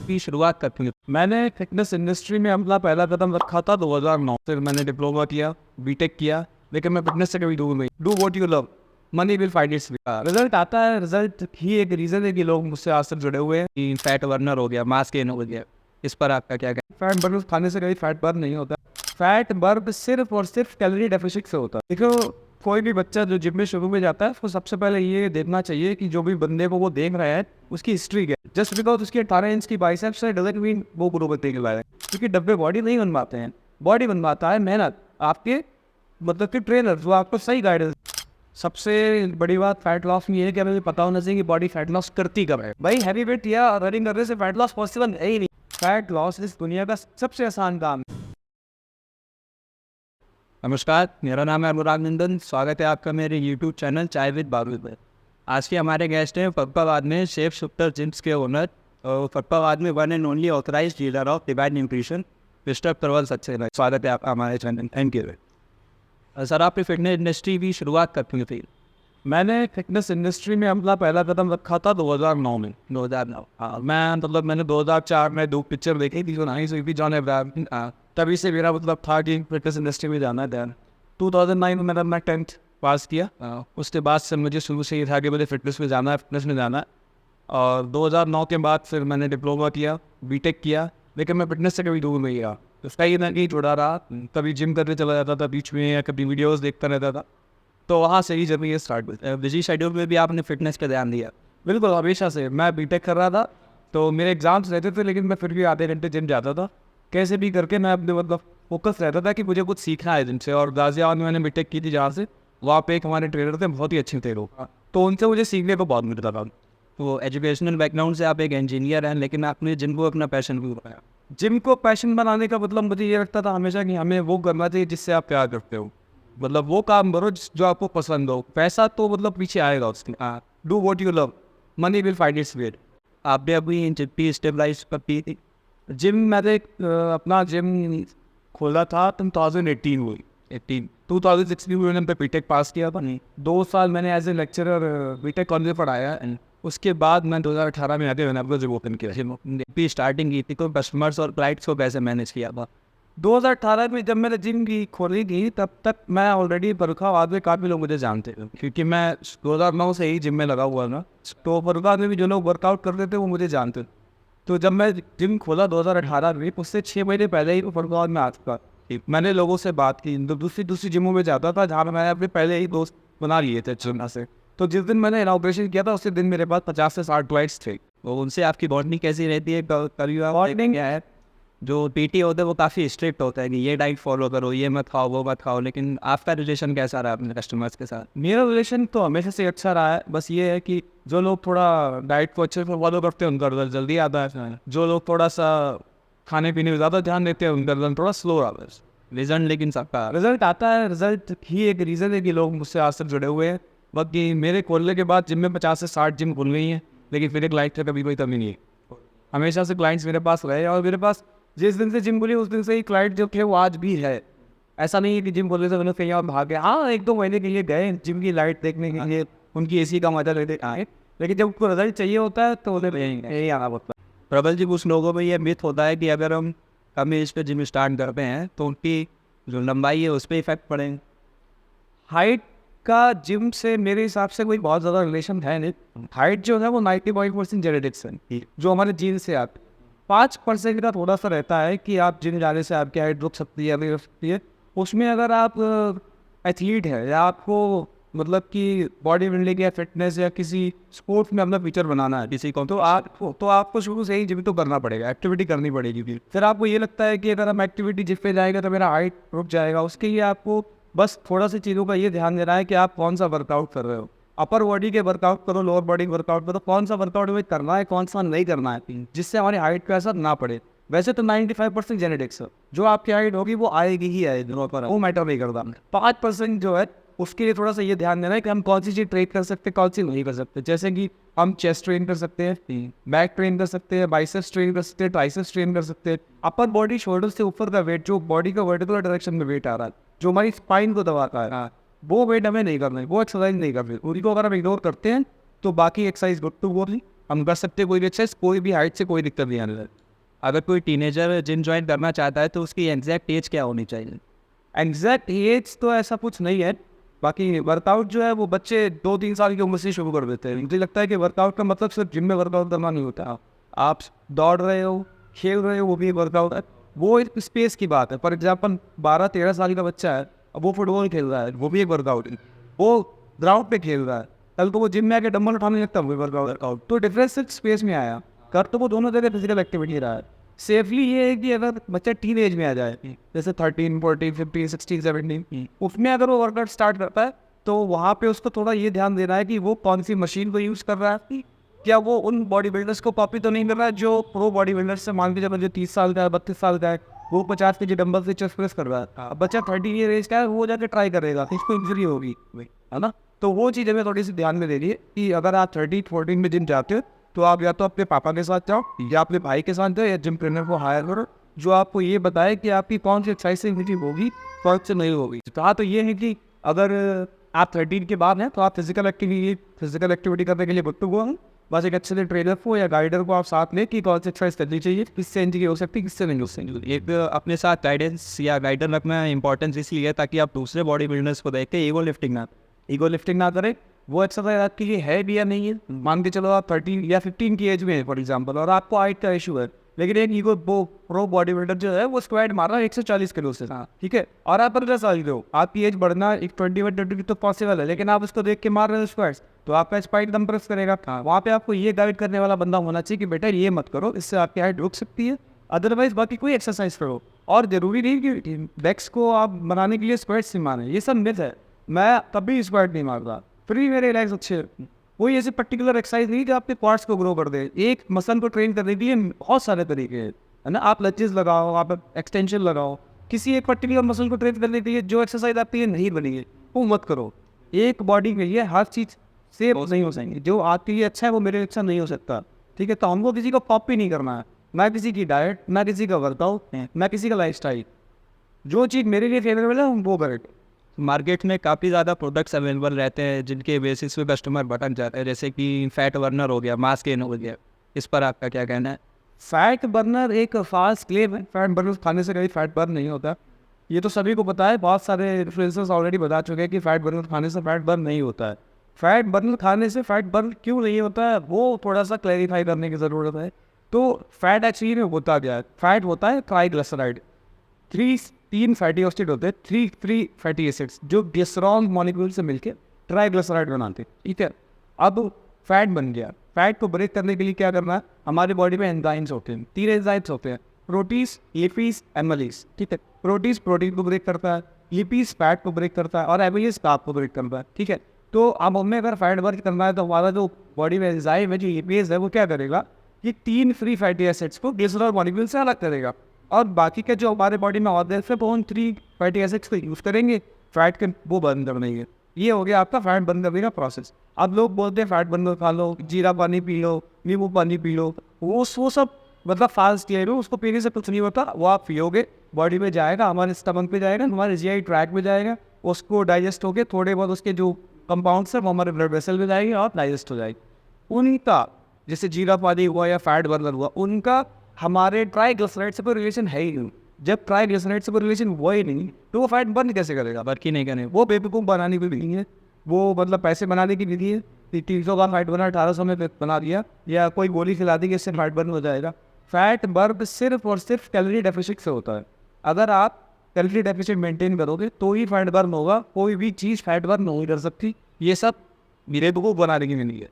की शुरुआत करती हूँ। मैंने फिटनेस इंडस्ट्री में अपना पहला कदम रखा था 2009। फिर मैंने डिप्लोमा किया, बीटेक किया, लेकिन मैं फिटनेस से कभी दूर नहीं। Do what you love, money will find its way. Result आता है, रिजल्ट ही एक रीजन है कि लोग मुझसे आज तक जुड़े हुए हैं। कि फैट बर्नर हो गया, मास गेन हो गया, इस पर आपका क्या कहना? फैट बर्न खाने से कभी फैट बर्न नहीं होता। फैट बर्न सिर्फ और सिर्फ कैलोरी डेफिसिट से होता है। देखो, कोई भी बच्चा जो जिम में शुरू में जाता है उसको सबसे पहले ये देखना चाहिए कि जो भी बंदे को वो देख रहा है उसकी हिस्ट्री क्या है। जस्ट बिकॉज उसकी 18 इंच की बाइसेप्स है डजंट मीन वो ग्रो करने के लायक है। क्योंकि डब्बे बॉडी नहीं बनवाते हैं, बॉडी बनवाता है मेहनत, आपके मतलब कि ट्रेनर जो आपको सही गाइडेंस। सबसे बड़ी बात फैट लॉस में ये है कि हमें पता होना चाहिए कि बॉडी फैट लॉस करती कब है। भाई हैवी वेट या रनिंग करने से फैट लॉस पॉसिबल है ही नहीं। फैट लॉस इस दुनिया का सबसे आसान काम है। नमस्कार, मेरा नाम है अनुराग नंदन। स्वागत है आपका मेरे YouTube channel Chai with Babu पर। आज के हमारे गेस्ट हैं फरुखाबाद में शेफ सुपर जिम्स के ओनर और फरुखाबाद में one and only authorised dealer of Divine nutrition mister Praval Saxena. स्वागत है आपका हमारे चैनल। Thank you. सर, आपने फिटनेस इंडस्ट्री की शुरुआत कब की थी? मैंने फिटनेस इंडस्ट्री में अपना पहला कदम रखा था 2009 में। 2009, हाँ। मैंने 2004 में दो पिक्चर देखी थी जो नहीं हुई थी, जॉन अब्राहम। तभी से मेरा मतलब था कि फिटनेस इंडस्ट्री में जाना है। 2009 में मैंने अपना 10th पास किया। उसके बाद से मुझे शुरू से ये था कि मुझे फिटनेस में जाना है, फिटनेस में जाना है। और 2009 के बाद फिर मैंने डिप्लोमा किया, बीटेक किया, लेकिन मैं फिटनेस से कभी दूर नहीं गया। तो कहीं ना कहीं जुड़ा रहा। कभी जिम करने चला जाता था बीच में, या कभी वीडियोस देखता रहता था। तो वहाँ से ही जर्नी स्टार्ट हुई। बिजी शेड्यूल में भी आपने फिटनेस पे ध्यान दिया? बिल्कुल, हमेशा से। मैं बीटेक कर रहा था तो मेरे एग्जाम्स रहते थे, लेकिन मैं फिर भी आधे घंटे जिम जाता था। कैसे भी करके मैं अपने मतलब फोकस रहता था कि मुझे कुछ सीखना है जिनसे। और गाजियाबाद में मैंने बीटेक की थी जहाँ से, वहाँ पे एक हमारे ट्रेनर थे, बहुत ही अच्छे थे लोग। तो उनसे मुझे सीखने को बहुत मिलता था। तो एजुकेशनल बैकग्राउंड से आप एक इंजीनियर हैं, लेकिन आपने जिम को अपना पैशन क्यों बनाया? जिम को पैशन बनाने का मतलब मुझे ये लगता था हमेशा कि हमें वो करना चाहिए जिससे आप प्यार करते हो। मतलब वो काम करो जो आपको पसंद हो। पैसा तो मतलब पीछे आएगा उसके। Do what you love, money will find its way. आपने अभी जिम स्टेबलाइज कर की थी? जिम मैंने अपना जिम खोला था 2018 हुई। 2016 में मैंने बीटेक पास किया था। 2 साल मैंने as a lecturer BTech college में पढ़ाया। उसके बाद मैं 2018 में आके मैंने अपना जिम ओपन किया। स्टार्टिंग की थी, तो कस्टमर्स और क्लाइंट्स को कैसे मैनेज किया था? 2018 में जब मैंने जिम की खोली थी तब तक मैं ऑलरेडी फरुखाबाद में काफ़ी लोग मुझे जानते थे, क्योंकि मैं 2009 से ही जिम में लगा हुआ था। तो फरुखाबाद में भी जो लोग वर्कआउट करते थे वो मुझे जानते थे। तो जब मैं जिम खोला 2018 में, उससे 6 महीने पहले ही फरुखाबाद में आ चुका। मैंने लोगों से बात की, तो दूसरी जिमों में जाता था जहाँ मैंने अपने पहले ही दोस्त बना लिए थे जिम से। तो जिस दिन मैंने इनॉग्रेशन किया था उसी दिन मेरे पास 50 से 60 क्लाइंट्स थे। तो उनसे आपकी बॉन्डिंग कैसी रहती है? बॉन्डिंग क्या है? जो पीटी होते हैं वो काफ़ी स्ट्रिक्ट होता है कि ये डाइट फॉलो करो, ये मत खाओ, वो मत खाओ, लेकिन आपका रिलेशन कैसा रहा अपने कस्टमर्स के साथ? मेरा रिलेशन तो हमेशा से अच्छा रहा है। बस ये है कि जो लोग थोड़ा डाइट को अच्छे से फॉलो करते हैं उनका रिजल्ट जल्दी आता है। जो लोग थोड़ा सा खाने पीने में ज़्यादा ध्यान देते हैं उनका रिजल्ट थोड़ा स्लो आता है। रिजल्ट लेकिन सबका रिजल्ट आता है। रिजल्ट ही एक रीज़न है कि लोग मुझसे आज तक जुड़े हुए हैं। बाकी मेरे खोलने के बाद जिम में 50 से 60 जिम खुल गई हैं, लेकिन फिर एक लाइफ का कभी कोई कमी नहीं है। हमेशा से क्लाइंट्स मेरे पास रहे, और मेरे पास जिस दिन से जिम खुली उस दिन से ही क्लाइंट जो थे वो आज भी है। ऐसा नहीं है कि जिम खोलने से मैंने कहीं और भाग गए। हाँ, 1-2 महीने के लिए गए जिम की लाइट देखने के लिए, उनकी एसी का मजा लेते आए, लेकिन जब उनको रिजल्ट चाहिए होता है तो उन्हें यही आना पड़ता है। प्रबल जी, कुछ लोगों में ये मिथ होता है कि अगर हम कम एज पे जिम स्टार्ट करते हैं तो उनकी जो लंबाई है उस पर इफेक्ट पड़ेगा। हाइट का जिम से मेरे हिसाब से कोई बहुत ज़्यादा रिलेशन है नहीं। हाइट जो है वो 95% जेनेटिक्स है, जो हमारे जीन से आती है। 5% का थोड़ा सा रहता है कि आप जिम जाने से आपकी हाइट रुक सकती है, नहीं रुक सकती है। उसमें अगर आप एथलीट है या आपको मतलब कि बॉडी बिल्डिंग या फिटनेस या किसी स्पोर्ट्स में अपना फीचर बनाना है किसी को, तो आपको शुरू से ही जिम तो करना पड़ेगा, एक्टिविटी करनी पड़ेगी। फिर आपको ये लगता है कि अगर हम एक्टिविटी जिम पे जाएगा तो मेरा हाइट रुक जाएगा। उसके लिए आपको बस थोड़ा सी चीज़ों का ये ध्यान देना है कि आप कौन सा वर्कआउट कर रहे हो। अपर बॉडी के वर्कआउट करो, लोअर बॉडी वर्कआउट करो, कौन सा वर्कआउट हमें करना है कौन सा नहीं करना है, जिससे हमारी हाइट पे असर ना पड़े। वैसे तो 95% जेनेटिक्स है, जो आपकी हाइट होगी वो आएगी ही आएगी, वो मैटर नहीं करता। 5% जो है उसके लिए थोड़ा सा ये ध्यान देना है कि हम कौन सी चीज़ ट्रेन कर सकते हैं, कौन सी नहीं कर सकते। जैसे कि हम चेस्ट ट्रेन कर सकते हैं, बैक ट्रेन कर सकते हैं, बाइसेप्स ट्रेन कर सकते हैं, ट्राइसेप्स ट्रेन कर सकते हैं। अपर बॉडी शोल्डर से ऊपर का वेट, जो बॉडी का वर्टिकल डायरेक्शन में वेट आ रहा है, जो हमारी स्पाइन को दबाता है, वो वेट हमें नहीं करना है, वो एक्सरसाइज नहीं करनी। उनको अगर हम इग्नोर करते हैं तो बाकी एक्सरसाइज गुड टू गो, हम कर सकते हैं कोई भी एक्सरसाइज, कोई भी हाइट से कोई दिक्कत नहीं आने लगती। अगर कोई टीनेजर जिम ज्वाइन करना चाहता है तो उसकी एग्जैक्ट एज क्या होनी चाहिए? एग्जैक्ट एज तो ऐसा कुछ नहीं है, बाकी वर्कआउट जो है वो बच्चे 2-3 साल की उम्र से शुरू कर देते हैं। मुझे लगता है कि वर्कआउट का मतलब सिर्फ जिम में वर्कआउट करना नहीं होता। आप दौड़ रहे हो, खेल रहे हो, वो भी वर्कआउट है। वो एक स्पेस की बात है। फॉर एग्जाम्पल 12-13 साल का बच्चा है, अब वो फुटबॉल खेल रहा है, वो भी एक वर्कआउट है। वो ग्राउंड पे खेल रहा है, कल तो वो जिम में आके डंबल उठाने लगता है, वो वर्कआउट। तो डिफरेंस सिर्फ स्पेस में आया, कर तो वो दोनों जगह फिजिकल एक्टिविटी रहा है। सेफली ये है कि अगर बच्चा टीन एज में आ जाए, जैसे 13, 14, 15, 16, 17, उसमें अगर वो वर्कआउट स्टार्ट करता है तो वहाँ पे उसको थोड़ा ये ध्यान देना है कि वो कौन सी मशीन को यूज़ कर रहा है, क्या वो उन बॉडी बिल्डर्स को कॉपी तो नहीं कर रहा है जो प्रो बॉडी बिल्डर्स से, मान के चलो जो 30 साल का है, 32 साल का है, वो 50 के डंबल से चेस्ट प्रेस कर रहा है। अब बच्चा 30 ईयर एज का है, वो जाकर ट्राई करेगा, इसको इंजरी होगी, है ना। तो वो चीज़ हमें थोड़ी सी ध्यान में दे रही है कि अगर आप 13-14 में जिम जाते हो तो आप या तो अपने पापा के साथ जाओ या अपने भाई के साथ जाओ या जिम ट्रेनर को हायर करो जो आपको ये बताए कि आपकी कौन सी एक्सरसाइज से इंजरी होगी, कौन से नहीं होगी। कहा तो ये है कि अगर आप 13 के बाद हैं तो आप फिजिकल एक्टिविटी करने के लिए गुड टू गो हैं। बस एक अच्छे से ट्रेनर को या गाइडर को आप साथ लें कि कौन सी एक्सरसाइज करनी चाहिए, किससे इंजरी हो सकती है, किससे नहीं हो सकती। एक अपने साथ गाइडेंस या गाइडर रखना इंपॉर्टेंस इसलिए है ताकि आप दूसरे बॉडी बिल्डर्स को देख के ईगो लिफ्टिंग ना करें। वो एक्सरसाइज आपके लिए है भी या नहीं है। मान के चलो आप 13 या 15 की एज में है फॉर एग्जांपल, और आपको हाइट का इशू है, लेकिन एक ईगो प्रो बॉडी बिल्डर जो है वो स्क्वाड मार रहा है 140 किलो से, ठीक है, और आप 15 साल के हो, आपकी एज बढ़ना एक 21-22 तो पॉसिबल है, लेकिन आप उसको देख के मार रहे हो स्क्वाड्स, तो आपका स्पाइक दम प्रेस करेगा। वहाँ पे आपको ये गाइड करने वाला बंदा होना चाहिए कि बेटा ये मत करो, इससे आपकी हाइट रुक सकती है, अदरवाइज बाकी कोई एक्सरसाइज करो। और जरूरी नहीं कि बैक्स को आप बनाने के लिए स्क्वाड्स से मारें, ये सब मिथ है। मैं कभी स्क्वाड नहीं मारता, फ्री मेरे रिलैक्स अच्छे। कोई ऐसे पर्टिकुलर एक्सरसाइज नहीं जो आपके पार्ट्स को ग्रो कर दे। एक मसल को ट्रेन करने के लिए बहुत सारे तरीके हैं, है ना। आप लंजेस लगाओ, आप एक्सटेंशन लगाओ, किसी एक पर्टिकुलर मसल को ट्रेन करने के लिए जो एक्सरसाइज आपके लिए नहीं बनी है वो मत करो। एक बॉडी के लिए हर चीज़ सेम नहीं हो सकेंगे, जो आपके लिए अच्छा है वो मेरे लिए अच्छा नहीं हो सकता, ठीक है। तो हमको किसी को कॉपी नहीं करना है, ना किसी की डाइट, ना किसी का वर्कआउट, ना किसी का लाइफस्टाइल। जो चीज़ मेरे लिए फेवरेबल है वो करें। मार्केट में काफ़ी ज़्यादा प्रोडक्ट्स अवेलेबल रहते हैं जिनके बेसिस पे कस्टमर भटक जाते हैं, जैसे कि फैट बर्नर हो गया, मास गेन हो गया। इस पर आपका क्या कहना है? फैट बर्नर एक फास्ट क्लेम है। फैट बर्नर खाने से कभी फैट बर्न नहीं होता, ये तो सभी को पता है। बहुत सारे इन्फ्लुएंसर्स ऑलरेडी बता चुके हैं कि फैट बर्नर खाने से फैट बर्न नहीं होता है। फैट बर्नर खाने से फैट बर्न क्यों नहीं होता है वो थोड़ा सा क्लैरिफाई करने की ज़रूरत है। तो फैट एक्चुअली में होता क्या है? फैट होता है ट्राइग्लिसराइड, तीन फैटी एसिड होते हैं, थ्री फैटी एसिड्स जो ग्लिसरॉल मॉलिक्यूल से मिलकर ट्राइग्लिसराइड बनाते हैं, ठीक है। अब फैट बन गया, फैट को ब्रेक करने के लिए क्या करना है? हमारी बॉडी में एंजाइम्स होते हैं, 3 एंजाइम्स होते हैं, प्रोटीज, लिपिड्स, एमिलेज, ठीक है। प्रोटीज प्रोटीन को ब्रेक करता है, लिपिड्स फैट को ब्रेक करता है, और एमिलेज कार्ब को ब्रेक करता है, ठीक है। तो अब हमें अगर फैट बर्न करना है तो हमारा जो बॉडी में एंजाइम है, जो लिपिडेज है, वो क्या करेगा? ये 3 फ्री फैटी एसिड्स को ग्लिसरॉल मॉलिक्यूल से अलग करेगा, और बाकी के जो हमारे बॉडी में ऑर्गेन्स है वो उन 3 फैटी एसिड्स को यूज़ करेंगे फैट के वो बर्न करने के। ये हो गया आपका फैट बर्न करने का प्रोसेस। अब लोग बोलते हैं फैट बर्न खा लो, जीरा पानी पी लो, नींबू पानी पी लो, वो सब मतलब फास्ट किया लो, उसको पीने से कुछ नहीं होता। वो आप पियोगे, बॉडी में जाएगा, हमारे स्टमक पे जाएगा, हमारे जीआई ट्रैक में जाएगा, उसको डाइजेस्ट होके थोड़े बहुत उसके जो कंपाउंड्स है वो हमारे ब्लड वेसल में जाएंगे और डाइजेस्ट हो जाएगी। उनका जैसे जीरा पानी हुआ या फैट बर्नर हुआ, उनका हमारे ट्राइग्लिसराइड से कोई रिलेशन है ही नहीं। जब ट्राइग्लिसराइड से कोई रिलेशन हुआ ही नहीं तो वो फैट बर्न कैसे करेगा? बर्न नहीं करें, वो बेवकूफ़ बनाने की विधि है, वो मतलब पैसे बनाने की विधि है। 300 का फैट बर्नर 1800 में बना दिया, या कोई गोली खिला दी कि इससे फैट बर्न हो जाएगा। फैट बर्न सिर्फ और सिर्फ कैलोरी डेफिसिट से होता है। अगर आप कैलोरी डेफिसिट मेंटेन करोगे तो ही फैट बर्न होगा, कोई भी चीज़ फैट बर्न नहीं कर सकती। ये सब बेवकूफ़ बनाने की विधि है।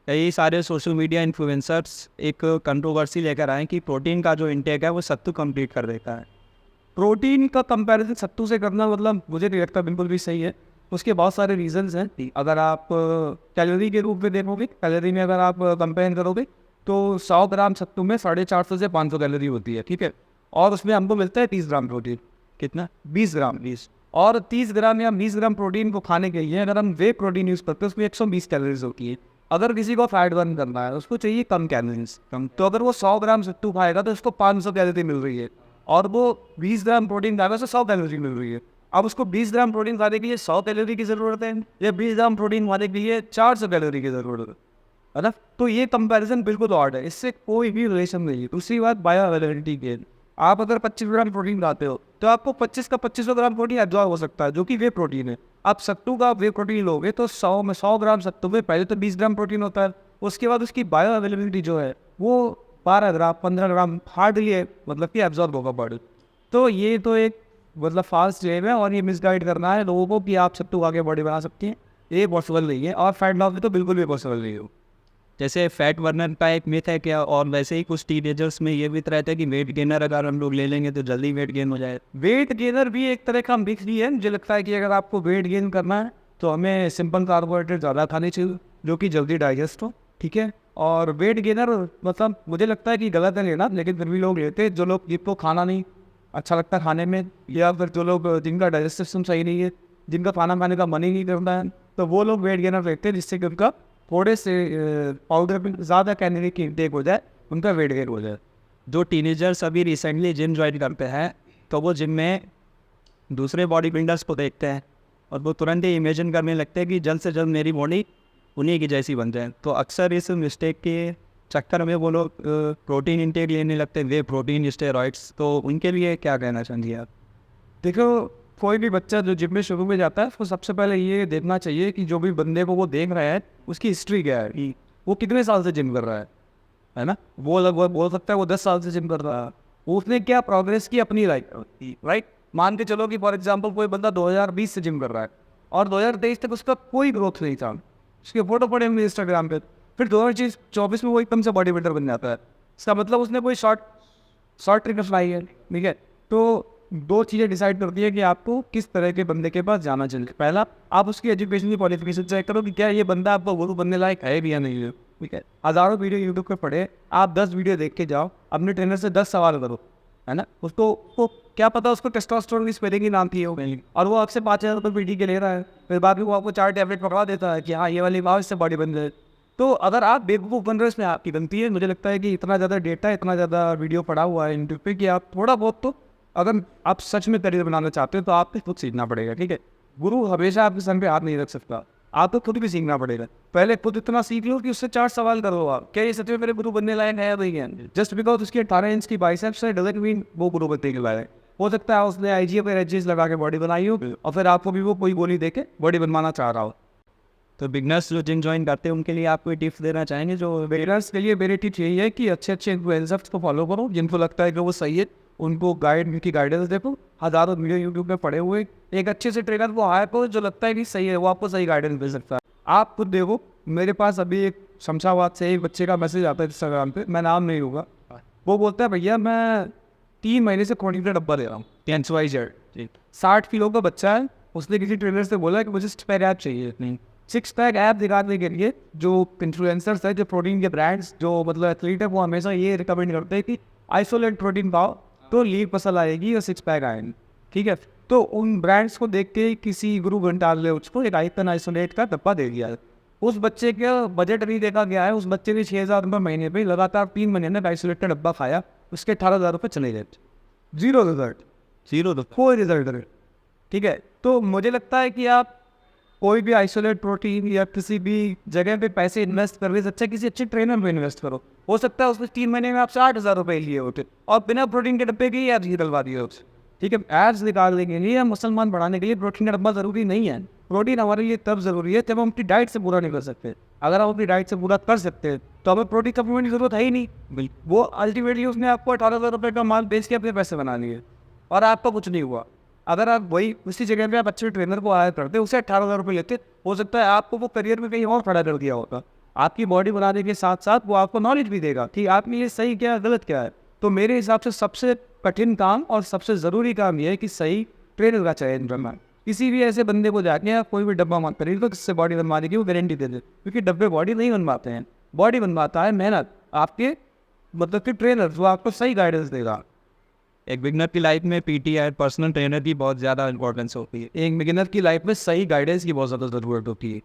कई सारे सोशल मीडिया इन्फ्लुएंसर्स एक कंट्रोवर्सी लेकर आए कि प्रोटीन का जो इंटेक है वो सत्तू कंप्लीट कर देता है। प्रोटीन का कंपैरिजन सत्तू से करना मतलब मुझे नहीं लगता बिल्कुल भी सही है। उसके बहुत सारे रीजंस हैं। अगर आप कैलोरी के रूप में देखोगे, कैलोरी में अगर आप कंपेयर करोगे तो 100 ग्राम सत्तू में 450 से 500 कैलोरी होती है, ठीक है। और उसमें हमको मिलता है 30 ग्राम प्रोटीन। कितना? 20 ग्राम। और 30 ग्राम या 20 ग्राम प्रोटीन को खाने के लिए अगर हम वे प्रोटीन यूज़ करते हैं उसमें 120 कैलोरीज होती है। अगर किसी को फैट बर्न करना है उसको चाहिए कम कैलोरीज कम, तो अगर वो 100 ग्राम सत्तू खाएगा तो उसको 500 कैलोरी मिल रही है, और वो 20 ग्राम प्रोटीन खाएगा तो 100 कैलोरी मिल रही है। अब उसको 20 ग्राम प्रोटीन खाने के लिए 100 कैलोरी की ज़रूरत है, या 20 ग्राम प्रोटीन खाने के लिए 400 कैलोरी की ज़रूरत है। है ना। तो ये कंपैरिजन बिल्कुल ऑड है, इससे कोई भी रिलेशन नहीं है। दूसरी बात, बायो अवेलेबिलिटी गेन। आप अगर 25 ग्राम प्रोटीन खाते हो तो आपको 25 का 2500 ग्राम प्रोटीन एब्जॉर्ब हो सकता है, जो कि वे प्रोटीन है। आप सत्तू का वे प्रोटीन लोगे तो 100 ग्राम सत्तू में पहले तो 20 ग्राम प्रोटीन होता है, उसके बाद उसकी बायो अवेलेबिलिटी जो है वो 12 ग्राम 15 ग्राम हार्डली है, मतलब कि एब्जॉर्ब होगा बॉडी। तो ये तो एक मतलब फास्ट क्लेम है, और ये मिसगाइड करना है लोगों को कि आप सत्तू खा के बॉडी बना सकती हैं, ये पॉसिबल नहीं है। और फैट लॉस भी तो बिल्कुल भी पॉसिबल नहीं है। जैसे फैट बर्नर का एक मिथ है क्या, और वैसे ही कुछ टीनेजर्स में ये मिथ रहता है कि वेट गेनर अगर हम लोग ले लेंगे तो जल्दी वेट गेन हो जाए। वेट गेनर भी एक तरह का मिक्स ही है। मुझे लगता है कि अगर आपको वेट गेन करना है तो हमें सिंपल कार्बोहाइड्रेट ज़्यादा खाने चाहिए जो कि जल्दी डाइजेस्ट हो, ठीक है। और वेट गेनर मतलब मुझे लगता है कि गलत है लेना, लेकिन फिर भी लोग लेते हैं, जो लोग जिनको खाना नहीं अच्छा लगता खाने में, या फिर जो लोग जिनका डाइजेस्टिव सिस्टम सही नहीं है, जिनका खाना खाने का मन ही नहीं करता है, तो वो लोग वेट गेनर लेते हैं, जिससे कि उनका थोड़े से पाउडर में ज़्यादा कैलोरी की इंटेक हो जाए, उनका वेट गेन हो जाए। जो टीनेजर्स अभी रिसेंटली जिम ज्वाइन करते हैं तो वो जिम में दूसरे बॉडी बिल्डर्स को देखते हैं और वो तुरंत ही इमेजिन करने लगते हैं कि जल्द से जल्द मेरी बॉडी उन्हीं की जैसी बन जाए। तो अक्सर इस मिस्टेक के चक्कर में वो लोग प्रोटीन इंटेक लेने लगते हैं, वे प्रोटीन स्टेरॉइड्स। तो उनके लिए क्या कहना चाहेंगे आप? देखो, कोई भी बच्चा जो जिम में शुरू में जाता है उसको सबसे पहले ये देखना चाहिए कि जो भी बंदे को वो देख रहा है उसकी हिस्ट्री क्या है, वो कितने साल से जिम कर रहा है ना। वो लगभग बोल सकता है वो 10 साल से जिम कर रहा है, उसने क्या प्रोग्रेस की अपनी लाइफ, राइट। मान के चलो कि फॉर एग्जांपल कोई बंदा 2020 से जिम कर रहा है और 2023 तक उसका कोई ग्रोथ नहीं था, उसके फोटो पड़े होंगे इंस्टाग्राम पे, फिर 2024 में वो एकदम से बॉडी बिल्डर बन जाता है। इसका मतलब उसने कोई शॉर्ट ट्रिक अपनाई है, ठीक है। तो दो चीज़ें डिसाइड करती है कि आपको किस तरह के बंदे के पास जाना चाहिए। पहला, आप उसकी एजुकेशन की क्वालिफिकेशन चेक करो कि क्या ये बंदा आपको गुरु बनने लायक है भी या नहीं है, ठीक है। हज़ारों वीडियो यूट्यूब पे पढ़े, आप 10 वीडियो देख के जाओ, अपने ट्रेनर से 10 सवाल करो, है ना। उसको क्या पता उसको टेस्टोस्टेरोन की स्पेलिंग ही नाम थी हो, और वो आपसे 5,000 रुपये पीटी के ले रहा है, फिर बाद में वो आपको 4 टैबलेट पकड़ा देता है कि हाँ ये वाली बात इससे बॉडी बन जाए। तो अगर आप बेवकूफ़ बन रहे हो, इसमें आपकी गलती है। मुझे लगता है कि इतना ज़्यादा डेटा, इतना ज़्यादा वीडियो पड़ा हुआ है यूट्यूब पे कि आप थोड़ा बहुत तो, अगर आप सच में करियर बनाना चाहते हो तो आपको खुद सीखना पड़ेगा, ठीक है। गुरु हमेशा आपके सर पे हाथ नहीं रख सकता, आपको खुद भी सीखना पड़ेगा। पहले खुद इतना सीख लो कि उससे 4 सवाल करो आप, क्या ये सच में मेरे गुरु बनने लायक है या नहीं है। जस्ट बिकॉज उसकी 18 इंच की बाइसेप्स है डजंट मीन वो गुरु बनने के लायक। हो सकता है उसने आईजीएफ और एचजीएस लगा के बॉडी बनाई हो और फिर आपको भी वो कोई गोली दे के बॉडी बनवाना चाह रहा हो। तो बिगनर्स जो जिम ज्वाइन करते हैं उनके लिए आप कोई टिप्स देना चाहेंगे? जो बिगिनर्स के लिए मेरी टिप्स यही है कि अच्छे इन्फ्लुएंसर्स को फॉलो करो, जिनको लगता है कि वो सही है, उनको उनकी गाइडेंस देखो। हज़ारों वीडियो यूट्यूब पे पड़े हुए, एक अच्छे से ट्रेनर को हायर करो जो लगता है कि सही है, वो आपको सही गाइडेंस दे सकता है। आप खुद देखो, मेरे पास अभी एक शमशाबाद से एक बच्चे का मैसेज आता है इंस्टाग्राम पे, मैं नाम नहीं लूँगा, वो बोलता है भैया मैं 3 महीने से प्रोटीन का डब्बा ले रहा हूँ, XYZ 60 किलो का बच्चा है। उसने किसी ट्रेनर से बोला कि मुझे 6 पैक ऐप चाहिए, नहीं 6 पैक ऐप दिखाने के लिए जो इन्फ्लुएंसर्स है, जो प्रोटीन के ब्रांड्स, जो मतलब एथलीट है, वो हमेशा ये रिकमेंड करते हैं कि आइसोलेट प्रोटीन पाओ तो लीव पसल आएगी और 6 पैक आएंगे, ठीक है। तो उन ब्रांड्स को देख के किसी गुरु घंटाल ने उसको एक आइकन आइसोलेट का डब्बा दे दिया है। उस बच्चे का बजट नहीं देखा गया है, उस बच्चे ने 6,000 रुपये महीने पे लगातार 3 महीने में आइसोलेट का डब्बा खाया, उसके 18,000 रुपये चले गए, जीरो रिजल्ट, कोई रिजल्ट नहीं, ठीक है। तो मुझे लगता है कि आप कोई भी आइसोलेट प्रोटीन या किसी भी जगह पे पैसे इन्वेस्ट करने से अच्छा किसी अच्छे ट्रेनर में इन्वेस्ट करो। हो सकता है उसने 3 महीने में आपसे 8,000 रुपये लिए होते और बिना प्रोटीन के डब्बे के ही एब्स निकलवा दिए होते, ठीक है। एब्स निकालने के लिए, मुसलमान बढ़ाने के लिए प्रोटीन का डब्बा ज़रूरी नहीं है। प्रोटीन हमारे लिए तब ज़रूरी है जब हम अपनी डाइट से पूरा नहीं कर सकते। अगर हम अपनी डाइट से पूरा कर सकते हैं तो हमें प्रोटीन सप्लीमेंट की ज़रूरत है ही नहीं। वो अल्टीमेटली उसने आपको 18,000 रुपये का माल बेच के अपने पैसे बना लिए और आपका कुछ नहीं हुआ। अगर आप वही उसी जगह पे आप अच्छे ट्रेनर को हायर करते, उसे 18,000 रुपये लेते, हो सकता है आपको वो करियर में कहीं और खड़ा कर दिया होता। आपकी बॉडी बनाने के साथ साथ वो आपको नॉलेज भी देगा कि आपने ये सही क्या गलत क्या है। तो मेरे हिसाब से सबसे कठिन काम और सबसे ज़रूरी काम ये है कि सही ट्रेनर का चयन करना। किसी भी ऐसे बंदे को जाके आप कोई भी डब्बा मत खरीदो जिससे बॉडी बनवाने की वो गारंटी दे दे, क्योंकि डब्बे बॉडी नहीं बनवाते हैं। बॉडी बनवाता है मेहनत, आपके मतलब कि ट्रेनर जो आपको सही गाइडेंस देगा। एक बिगनर की लाइफ में पीटी या पर्सनल ट्रेनर की बहुत ज़्यादा इंपॉर्टेंस होती है। एक बिगिनर की लाइफ में सही गाइडेंस की बहुत ज़्यादा ज़रूरत होती है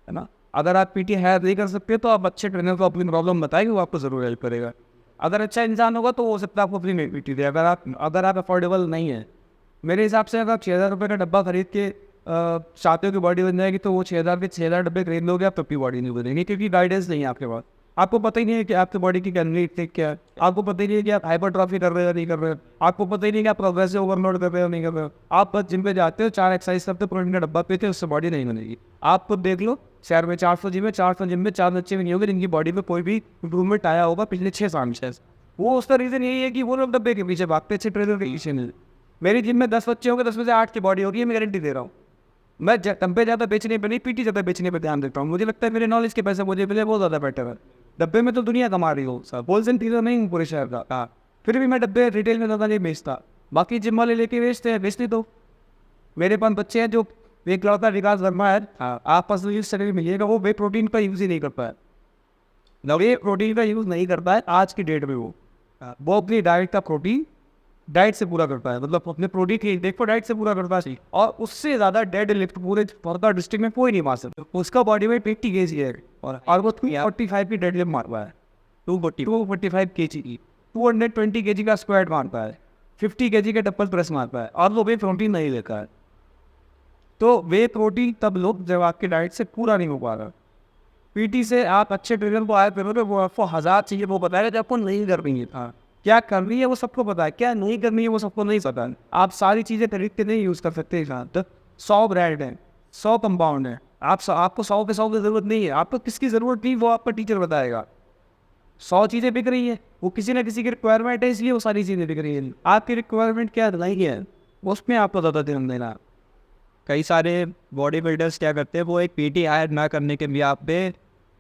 ना। अगर आप पीटी हायर नहीं कर सकते तो आप अच्छे ट्रेनर को अपनी प्रॉब्लम बताएंगे, वो आपको ज़रूर हेल्प करेगा। अगर अच्छा इंसान होगा तो हो सकता है आपको फ्री में पीटी दे। अगर आप अफोर्डेबल नहीं है, मेरे हिसाब से अगर आप 6,000 रुपये का डब्बा खरीद के चाहते हो कि बॉडी बन जाएगी तो वो 6,000 के 6,000 डब्बे खरीद लोगे आप, तब भी बॉडी नहीं बनेगी, क्योंकि गाइडेंस नहीं है आपके पास। आपको पता ही नहीं है कि आपकी बॉडी की कैलोरी इंटेक क्या है, आपको पता ही नहीं है कि आप हाइपरट्रॉफी कर रहे हो या नहीं कर रहे हो, आपको पता ही नहीं कि आप प्रोग्रेसिव ओवरलोड कर रहे हो नहीं कर रहे हो। आप बस जिम पे जाते हो, 4 एक्सरसाइज करते हो, प्रोटीन का डब्बा पीते हो, उससे बॉडी नहीं बनेगी। आप खुद देख लो, शहर में 400 जिम है, 400 जिम में 4 बच्चे भी नहीं होंगे जिनकी बॉडी में कोई भी इंप्रूवमेंट आया होगा पिछले 6 साल से। वो उसका रीज़न यही है कि वो लोग डब्बे के पीछे भागते, अच्छे ट्रेनर के पीछे नहीं। मेरी जिम में 10 बच्चे होंगे, 10 में से 8 की बॉडी होगी, मैं गारंटी दे रहा हूँ। मैं डब्बे ज़्यादा बेचने पर नहीं, पीटी ज़्यादा बेचने पर ध्यान देता हूँ। मुझे लगता है मेरे नॉलेज के पैसे मुझे मिले, बहुत ज़्यादा बेटर है। डब्बे में तो दुनिया कमा रही हो, सब होलसेल डीलर नहीं हूँ पूरे शहर का, फिर भी मैं डब्बे रिटेल में ज़्यादा नहीं बेचता। बाकी जिम वाले लेके बेचते हैं, बेचते तो मेरे पास बच्चे हैं जो एक लड़का विकास वर्मा है, आप पर्सनली स्टडी मिलिएगा, वो वे प्रोटीन का यूज़ ही नहीं करता है। वे प्रोटीन का यूज़ नहीं करता है आज की डेट में। वो अपनी डाइट का प्रोटीन डाइट से पूरा करता है, मतलब अपने प्रोटीन की देख को डाइट से पूरा करता है, और उससे ज़्यादा डेड लिफ्ट पूरे वर्धा डिस्ट्रिक्ट में कोई नहीं मार सकता। उसका बॉडी वेट 80 kg है और वो 45 की डेड लिफ्ट मारता है, 245 kg की, 220 kg का स्क्वाट मारता है, 50 kg का डबल प्रेस मारता है, और वो वे प्रोटीन नहीं लेता है। तो वे प्रोटीन तब लोग जब आपकी डाइट से पूरा नहीं हो पा रहा। पीटी से आप अच्छे ट्रेनर को आए करोगे, वो आपको 1000 चीज़ें वो बताएगा जो आपको नहीं करनी है। हाँ, क्या करनी है वो सबको पता है, क्या नहीं करनी है वो सबको नहीं पता है। आप सारी चीज़ें खरीद के नहीं यूज़ कर सकते। यहाँ तक 100 ब्रांड है, 100 कंपाउंड है, आपको 100 के 100 की ज़रूरत नहीं है। आपको किसकी ज़रूरत नहीं वो आपका टीचर बताएगा। 100 चीज़ें बिक रही है, वो किसी ना किसी की रिक्वायरमेंट है, इसलिए वो सारी चीज़ें बिक रही है। आपकी रिक्वायरमेंट क्या नहीं है, उसमें आपको ज़्यादा ध्यान देना। कई सारे बॉडी बिल्डर्स क्या करते हैं, वो एक पीटी हायर ना करने के भी आप पे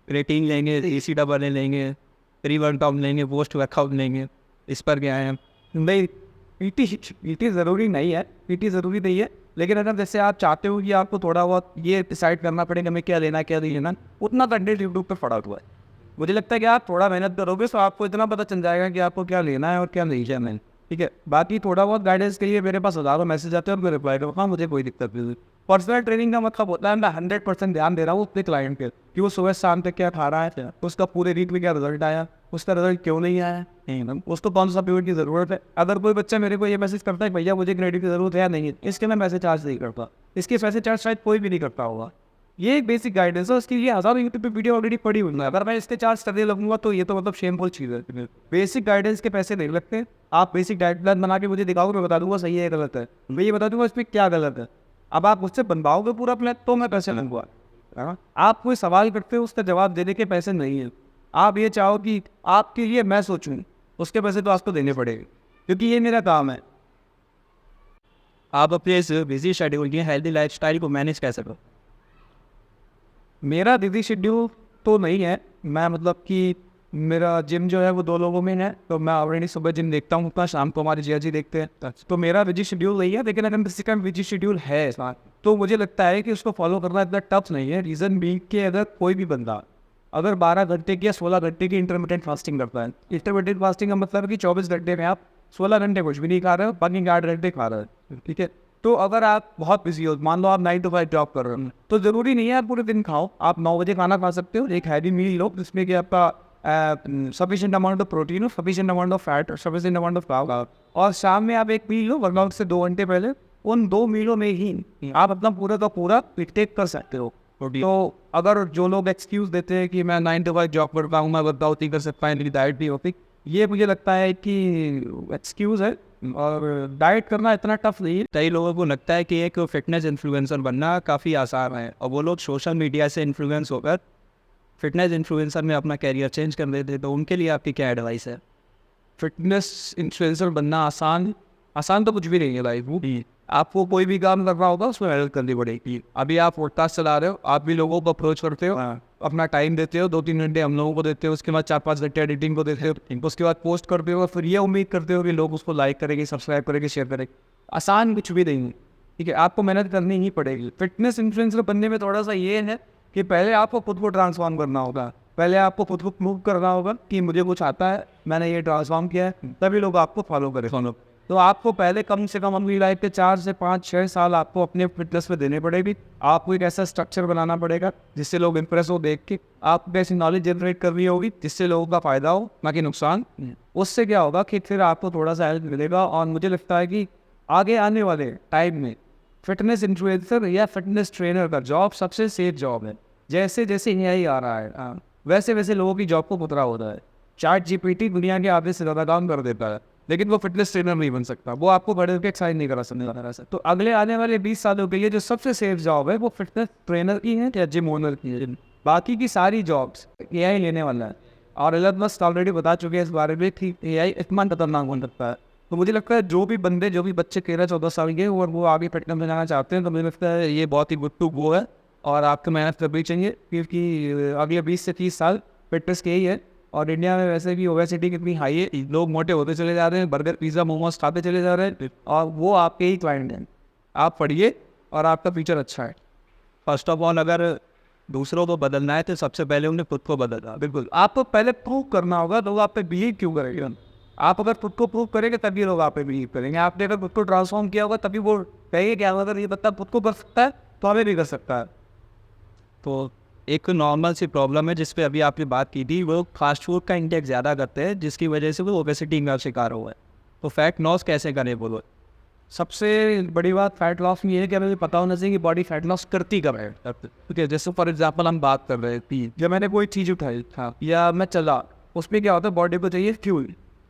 प्रोटीन लेंगे, AC डबल लेंगे, प्री वर्कआउट लेंगे, पोस्ट वर्कआउट लेंगे, इस पर क्या है। नहीं, पीटी ज़रूरी नहीं है, पीटी ज़रूरी नहीं है, लेकिन अगर जैसे आप चाहते हो कि आपको थोड़ा बहुत ये डिसाइड करना पड़ेगा हमें क्या लेना क्या नहीं लेना, उतना कंटेंट यूट्यूब पे पड़ा हुआ है। मुझे लगता है कि आप थोड़ा मेहनत करोगे तो आपको इतना पता चल जाएगा कि आपको क्या लेना है और क्या नहीं लेना है, ठीक है। बाकी थोड़ा बहुत गाइडेंस के लिए मेरे पास हज़ारों मैसेज आते हैं और मैं रिप्लाई करूँ, हाँ मुझे कोई दिक्कत नहीं। पर्सनल ट्रेनिंग का मतलब होता है मैं 100% ध्यान दे रहा हूँ अपने क्लाइंट पे कि वो सुबह शाम तक क्या खा रहा है, उसका पूरे वीक में क्या रिजल्ट आया, उसका रिजल्ट क्यों नहीं आया, उसको कौन सा पीरियड की ज़रूरत है। अगर कोई बच्चा मेरे को ये मैसेज करता है भैया मुझे क्रेडिट की ज़रूरत है या नहीं है, इसके मैं मैसेज चार्ज नहीं करता, इसके पैसे चार्ज शायद कोई भी नहीं करता होगा। ये एक बेसिक गाइडेंस है, उसके लिए हज़ारों यूट्यूब पे वीडियो ऑलरेडी पड़ी हुई है। अगर मैं इसके चार्ज करने लगूंगा तो ये तो मतलब शेमफुल चीज़ है। बेसिक गाइडेंस के पैसे नहीं लगते। आप बेसिक डाइट प्लान बना के मुझे दिखाओगे, मैं बता दूंगा सही है गलत है, मैं ये बता दूंगा इसमें क्या गलत है। अब आप मुझसे बनवाओगे पूरा प्लान तो मैं पैसे लूँगा, है ना। आप कोई सवाल करते हो उसका जवाब देने के पैसे नहीं है। आप ये चाहो कि आपके लिए मैं सोचूं, उसके पैसे तो आपको देने पड़ेंगे, क्योंकि ये मेरा काम है। आप अपने इस बिजी शेड्यूल की हेल्दी लाइफस्टाइल को मैनेज कैसे करो? मेरा बिजी शेड्यूल तो नहीं है, मैं मतलब कि मेरा जिम जो है वो 2 लोगों में है, तो मैं ऑलरेडी सुबह जिम देखता हूँ, उतना शाम को हमारे जिया जी देखते हैं, तो मेरा बिजी शेड्यूल नहीं है। लेकिन अगर किसी का बिजी शेड्यूल है तो मुझे लगता है कि उसको फॉलो करना इतना टफ नहीं है। रीज़न भी कि अगर कोई भी बंदा अगर 12 घंटे की या 16 घंटे की इंटरमीडिएट फास्टिंग करता है, इंटरमीडिएट फास्टिंग का मतलब है कि 24 घंटे में आप 16 घंटे कुछ भी नहीं खा रहे हो, बाकी 8 घंटे खा रहे हो, ठीक है। तो अगर आप बहुत बिजी हो, मान लो आप 9 to 5 जॉब कर रहे हो, तो ज़रूरी नहीं है आप पूरे दिन खाओ। आप 9 बजे खाना खा सकते हो, एक हैवी मील लो जिसमें कि आपका सफिशिएंट अमाउंट ऑफ प्रोटीन हो, सफिशिएंट अमाउंट ऑफ फैट और सफिशिएंट अमाउंट ऑफ कार्ब, और शाम में आप एक मील लो वर्कआउट से 2 घंटे पहले। उन 2 मीलों में ही आप अपना पूरा का पूरा इंटेक कर सकते हो। तो अगर जो लोग एक्सक्यूज़ देते हैं कि मैं 9 to 5 जॉब करता हूँ, मैं वर्कआउट नहीं कर सकता, मेरी डाइट भी होती, ये मुझे लगता है कि एक्सक्यूज़ है, और डाइट करना इतना टफ नहीं है। कई लोगों को लगता है कि एक फिटनेस इन्फ्लुएंसर बनना काफ़ी आसान है, और वो लोग सोशल मीडिया से इन्फ्लुएंस होकर फिटनेस इन्फ्लुएंसर में अपना कैरियर चेंज कर देते, तो उनके लिए आपकी क्या एडवाइस है? फिटनेस इन्फ्लुएंसर बनना आसान तो कुछ भी नहीं है लाइफ में। आपको कोई भी काम करना होगा उसमें मेहनत करनी पड़ेगी। अभी आप पॉडकास्ट चला रहे हो, आप भी लोगों को अप्रोच करते हो, अपना टाइम देते हो, 2-3 घंटे हम लोगों को देते हो, उसके बाद 4-5 घंटे एडिटिंग को देते हो, उसके बाद पोस्ट करते हो, फिर ये उम्मीद करते हो कि लोग उसको लाइक करेंगे, सब्सक्राइब करेंगे, शेयर करेंगे। आसान कुछ भी नहीं है, ठीक है। आपको मेहनत करनी ही पड़ेगी। फिटनेस इन्फ्लुएंसर बनने में थोड़ा सा ये है कि पहले आपको खुद को ट्रांसफॉर्म करना होगा, पहले आपको खुद को प्रूव करना होगा कि मुझे कुछ आता है, मैंने ये ट्रांसफॉर्म किया है, तभी लोग आपको फॉलो करें। तो आपको पहले कम से कम अपनी लाइफ के 4 से 5-6 साल आपको अपने फिटनेस पे देने पड़ेगी। आपको एक ऐसा स्ट्रक्चर बनाना पड़ेगा जिससे लोग इंप्रेस हो देख के। आपको ऐसी नॉलेज जनरेट करनी होगी जिससे लोगों का फ़ायदा हो, ना कि नुकसान। उससे क्या होगा कि फिर आपको थोड़ा सा हेल्प मिलेगा, और मुझे लगता है कि आगे आने वाले टाइम में फिटनेस इन्फ्लुएंसर या फिटनेस ट्रेनर का जॉब सबसे सेफ जॉब है। जैसे जैसे AI आ रहा है वैसे वैसे लोगों की जॉब को खतरा हो रहा है। ChatGPT दुनिया के आधे से ज़्यादा काम कर देता है, लेकिन वो फिटनेस ट्रेनर नहीं बन सकता, वो आपको खड़े होकर एक्सरसाइज नहीं करा सकता। तो अगले आने वाले 20 सालों के लिए जो सबसे सेफ जॉब है वो फिटनेस ट्रेनर की है या जिम ओनर की है। बाकी की सारी जॉब्स AI लेने वाला है, और एलन मस्क ऑलरेडी बता चुके हैं इस बारे में कि AI इतना खतरनाक हो सकता है। तो मुझे लगता है जो भी बच्चे 13-14 साल के और वो आगे फिटनेस में जाना चाहते हैं, तो मुझे लगता है ये बहुत ही गुड टू गो है और आपको मेहनत करनी चाहिए, क्योंकि अगले 20 से 30 साल फिटनेस के ही है। और इंडिया में वैसे भी ओबेसिटी कितनी हाई है, लोग मोटे होते चले जा रहे हैं, बर्गर पिज़्ज़ा मोमोज खाते चले जा रहे हैं, और वो आपके ही क्लाइंट हैं। आप पढ़िए और आपका फ्यूचर अच्छा है। फर्स्ट ऑफ ऑल, अगर दूसरों को बदलना है तो सबसे पहले उन्हें खुद को बदलना। बिल्कुल, आपको पहले प्रूव करना होगा, लोग आप पे बिलीव क्यों करेंगे। आप अगर खुद को प्रूव करेंगे तभी लोग आप पे बिलीव करेंगे। आपने अगर खुद को ट्रांसफॉर्म किया होगा तभी वो कहेंगे कि अगर ये बंदा खुद को कर सकता है तो हमें भी कर सकता है। तो एक नॉर्मल सी प्रॉब्लम है जिस पे अभी आपने बात की थी, वो फास्ट फूड का इंटेक ज़्यादा करते हैं, जिसकी वजह से वो ओबेसिटी का शिकार हुआ है। तो फैट लॉस कैसे करें बोलो? सबसे बड़ी बात फैट लॉस में ये है कि हमें पता होना चाहिए कि बॉडी फैट लॉस करती कब है। ठीक है, जैसे फॉर एग्जांपल हम बात कर रहे थे, जब मैंने कोई चीज़ उठाई या मैं चला, उसमें क्या होता है, बॉडी को चाहिए फ्यूल।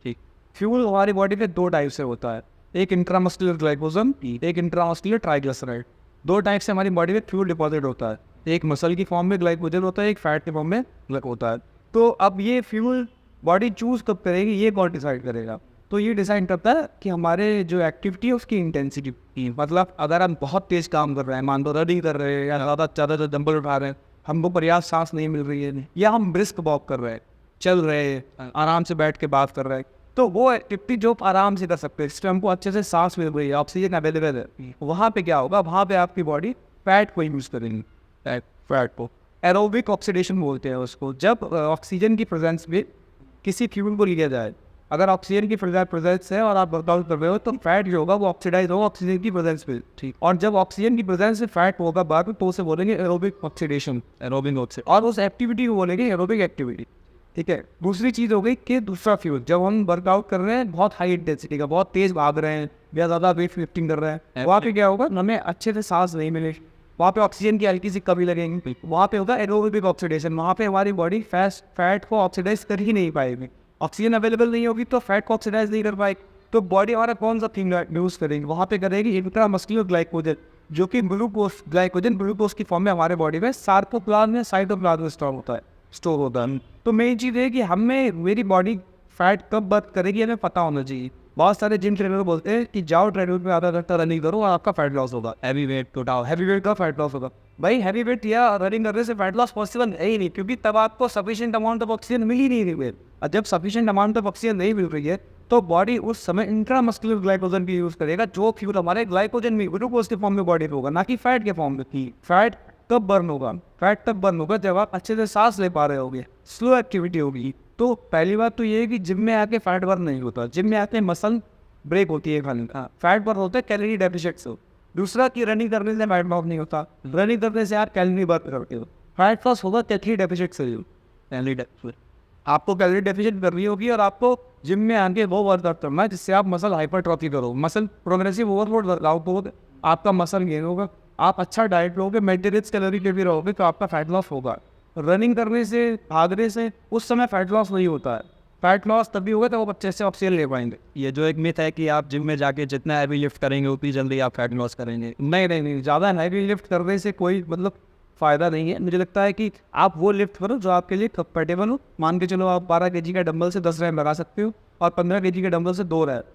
ठीक, फ्यूल हमारी बॉडी में 2 टाइप से होता है, एक इंट्रामस्कुलर ग्लाइकोजन, एक इंट्रामस्कुलर ट्राइग्लिसराइड। 2 टाइप से हमारी बॉडी में फ्यूल डिपॉजिट होता है, एक मसल की फॉर्म में ग्लाइकोजन होता है, एक फैट के फॉर्म में होता है। तो अब ये फ्यूल बॉडी चूज कब करेगी, ये कौन डिसाइड करेगा? तो ये डिसाइड करता है कि हमारे जो एक्टिविटी है उसकी इंटेंसिटी। मतलब अगर हम बहुत तेज काम कर रहे हैं, मान लो रनिंग कर रहे हैं या ज़्यादा डंबल उठा रहे हैं, हमको पर्याप्त सांस नहीं मिल रही है, या हम ब्रिस्क वॉक कर रहे हैं, चल रहे हैं, आराम से बैठ के बात कर रहे हैं, तो वो एक्टिविटी जो आराम से कर सकते हैं, इसमें हमको अच्छे से सांस मिल रही है, ऑक्सीजन अवेलेबल है, वहाँ पे क्या होगा, वहाँ पे आपकी बॉडी फैट को यूज़ करेगी। फैट को एरोबिक ऑक्सीडेशन बोलते हैं उसको। जब ऑक्सीजन की प्रेजेंस में किसी फ्यूल को लिया जाए, अगर ऑक्सीजन की प्रेजेंस है और आप वर्कआउट कर रहे हो, तो फैट जो होगा वो ऑक्सीडाइज होगा ऑक्सीजन की प्रेजेंस में। ठीक, और जब ऑक्सीजन की प्रेजेंस से फैट होगा बाद में, तो उसे बोलेंगे एरोबिक ऑक्सीडेशन, एरोबिक ऑक्सीडेशन, और उस एक्टिविटी को बोलेंगे एरोबिक एक्टिविटी। ठीक है, दूसरी चीज़ हो गई कि दूसरा फ्यूल, जब हम वर्कआउट कर रहे हैं बहुत हाई इंटेंसिटी का, बहुत तेज भाग रहे हैं या ज़्यादा वेट लिफ्टिंग कर रहे हैं, वहाँ पे क्या होगा, हमें अच्छे से सांस नहीं मिले, वहाँ पे ऑक्सीजन की हल्की सी कमी लगेगी, वहाँ पे होगा एरोबिक ऑक्सीडेशन। वहाँ पे हमारी बॉडी फैट को ऑक्सीडाइज कर ही नहीं पाएगी, ऑक्सीजन अवेलेबल नहीं होगी तो फैट को ऑक्सीडाइज नहीं कर पाएगी, तो बॉडी हमारा कौन सा थिंग यूज़ करेगी, वहाँ पे करेगी इंट्रामस्कुलर ग्लाइकोजन, जो कि ग्लूकोज की फॉर्म में हमारे बॉडी में सार्कोप्लाज्म या साइटोप्लाज्म स्टोर होता है। तो मेन चीज़ है कि मेरी बॉडी फैट कब बर्न करेगी हमें पता होना चाहिए। बहुत सारे जिम ट्रेनर बोलते हैं कि जाओ ट्रेडमिल पे आधा घंटा रनिंग करो और आपका फैट लॉस होगा, हैवी वेट उठाओ, हैवी वेट का फैट लॉस होगा। भाई हैवी वेट या रनिंग करने से फैट लॉस पॉसिबल है ही नहीं, क्योंकि तब आपको सफिशिएंट अमाउंट ऑफ ऑक्सीजन मिल ही नहीं रही है। और जब सफिशिएंट अमाउंट ऑफ ऑक्सीजन नहीं मिल रही है तो बॉडी उस समय इंट्रामस्कुलर ग्लाइकोजन की यूज़ करेगा, जो फ्यूल हमारे ग्लाइकोजन में ग्लूकोज के फॉर्म में बॉडी में होगा, ना कि फैट के फॉर्म में। फैट कब बर्न होगा? फैट तब बर्न होगा जब आप अच्छे से सांस ले पा रहे होगे, स्लो एक्टिविटी होगी। तो पहली बात तो ये है कि जिम में आके फैट बर्न नहीं होता, जिम में आके मसल ब्रेक होती है खाने का, फैट बर्न होता है कैलोरी डेफिशिएंट से। दूसरा कि रनिंग करने से फैट लॉस नहीं होता, रनिंग करने से आप कैलोरी बर्न करते हो, फैट लॉस होगा कैलोरी डेफिशिएंट से। कैलोरी डेफिशिएंट, आपको कैलोरी डेफिशिएंट करनी होगी और आपको जिम में आके वो वर्कआउट करना है जिससे आप मसल हाइपरट्रॉफी करो, मसल प्रोग्रेसिव ओवरलोड वर्कआउट हो, आपका मसल गेन होगा, आप अच्छा डाइट लोगे, मेंटेनेंस कैलोरी पे भी रहोगे, तो आपका फैट लॉस होगा। रनिंग करने से, भागने से उस समय फैट लॉस नहीं होता है, फैट लॉस तभी होगा तो वो अच्छे से ऑक्सीजन ले पाएंगे। ये जो एक मिथ है कि आप जिम में जाके जितना हैवी लिफ्ट करेंगे उतनी जल्दी आप फैट लॉस करेंगे, नहीं, ज़्यादा हैवी लिफ्ट करने से कोई मतलब फ़ायदा नहीं है। मुझे लगता है कि आप वो लिफ्ट करो जो आपके लिए कंफर्टेबल हो। मान के चलो आप 12 kg का डंबल से 10 रैप लगा सकते हो और 15 kg के डंबल से 2 रैप,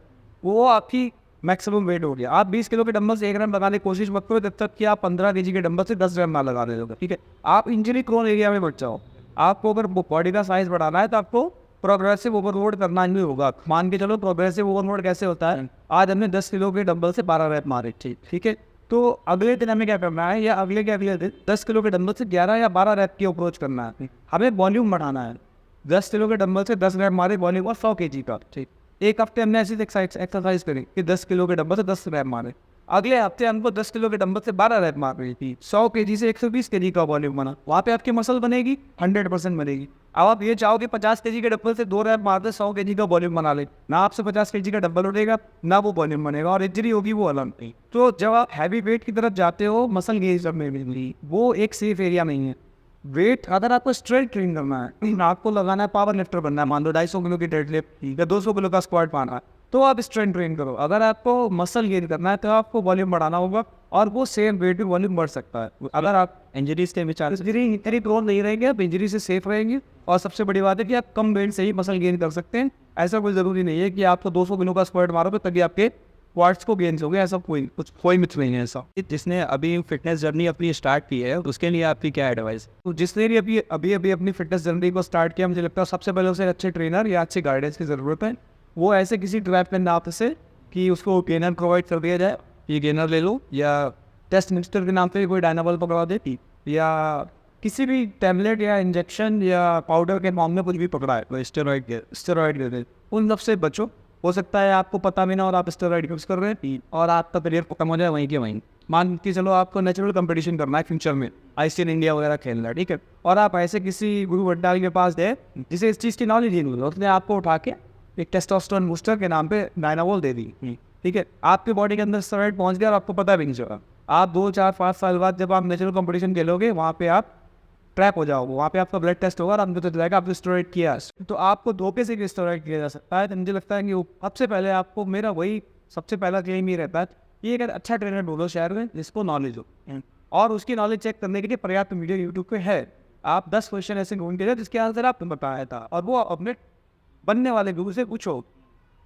वो आपकी मैक्सिमम वेट हो गया। आप 20 किलो के डंबल से 1 रैप लगाने की कोशिश मत करो जब तक कि आप 15 kg के डंबल से 10 रैप ना लगा रहे हो। ठीक है, आप इंजरी प्रोन एरिया में बच जाओ। आपको अगर बॉडी का साइज बढ़ाना है तो आपको प्रोग्रेसिव ओवरलोड करना ही होगा। मान के चलो प्रोग्रेसिव ओवरलोड कैसे होता है, आज हमने 10 किलो के डंबल से 12 रैप मारे, ठीक है, तो अगले दिन हमें क्या करना है, या अगले दिन 10 किलो के डंबल से 11 या 12 रैप की अप्रोच करना है। हमें वॉल्यूम बढ़ाना है, 10 किलो के डंबल से 10 रैप मारे, वॉल्यूम और 100 kg का। ठीक, एक हफ्ते हमने ऐसी एक्सरसाइज करी कि 10 किलो के डंबल से 10 रैप मारे, अगले हफ्ते हमको 10 किलो के डंबल से 12 रैप मार रही थी, 100 केजी से 120 केजी का वॉल्यूम बना, वहाँ पे आपकी मसल बनेगी 100% बनेगी। अब आप ये चाहो कि 50 केजी के डंबल से 2 रैप मारते 100 केजी का वॉल्यूम बना ले, ना आपसे 50 केजी का डंबल उठेगा ना वो वॉल्यूम बनेगा, और इंजरी होगी वो अलग नहीं। तो जब आप हैवी वेट की तरफ जाते हो मसल गेन करने में भी वो एक सेफ एरिया नहीं है। वेट अगर आपको स्ट्रेंथ ट्रेन करना है, आपको लगाना है, पावर लिफ्टर बनना है, मान लो 250 किलो की डेडलिफ्ट या 200 किलो का स्क्वाट मारना है, तो आप स्ट्रेंथ ट्रेन करो। अगर आपको मसल गेन करना है तो आपको वॉल्यूम बढ़ाना होगा, और वो सेम वेट में वॉल्यूम बढ़ सकता है। अगर आप इंजरीज के विचार से इंजरी इतनी प्रोन नहीं रहेंगे, आप इंजरी से सेफ रहेंगे। और सबसे बड़ी बात है कि आप कम वेट से ही मसल गेन कर सकते हैं। ऐसा कोई ज़रूरी नहीं है कि आपको 200 किलो का स्क्वाट मारोगे तभी आपके क्वाड्स को गेन्स हो गए, ऐसा कोई मिथ नहीं है ऐसा। जिसने अभी फिटनेस जर्नी अपनी स्टार्ट की है उसके लिए आपकी क्या एडवाइस? तो जिसने भी अभी अपनी फिटनेस जर्नी को स्टार्ट किया, मुझे लगता है सबसे पहले उसे अच्छे ट्रेनर या अच्छे गाइडेंस की ज़रूरत है। वो ऐसे किसी ट्रैप में ना आप से कि उसको गेनर प्रोवाइड कर दिया जाए, ये गेनर ले लो, या टेस्ट मिक्सचर के नाम पे कोई डायनाबॉल पकड़ा दे, या किसी भी टैबलेट या इंजेक्शन या पाउडर के फॉर्म में कुछ भी पकड़ा है, स्टेरॉइड दे दे, उन सब से बचो। हो सकता है आपको पता भी ना और आप स्टेरॉइड यूज़ कर रहे हैं और आपका करियर खत्म हो जाए वहीं के वहीं। मान के चलो आपको नेचुरल कंपटीशन करना है फ्यूचर में, आईसीएन इंडिया वगैरह खेलना है, ठीक है, और आप ऐसे किसी गुरु भट्टाल के पास गए जिसे इस चीज़ की नॉलेज ही नहीं है, उसने आपको उठा के एक टेस्टोस्टेरोन बूस्टर के नाम पे डायनाबॉल दे दी, ठीक है, आपके बॉडी के अंदर स्टेरॉइड पहुंच गया और आपको पता भी नहीं चला। आप 2, 4, 5 साल बाद जब आप नेचुरल कंपटीशन खेलोगे वहाँ पे आप ट्रैप हो जाओगे, वहाँ पे आपका ब्लड टेस्ट होगा और आपको तो जाएगा आपने स्टेरॉइड किया है। तो आपको धोखे से भी स्टेरॉइड किया जा सकता है। तो मुझे लगता है कि सबसे पहले आपको, मेरा वही सबसे पहला क्लेम ही रहता है कि एक अच्छा ट्रेनर ढूंढो शहर में जिसको नॉलेज हो, और उसकी नॉलेज चेक करने के लिए पर्याप्त वीडियो यूट्यूब पे है। आप 10 क्वेश्चन ऐसे ढूंढ के जिसके आंसर आपने बताया था, और वो अपने बनने वाले गुरु से पूछो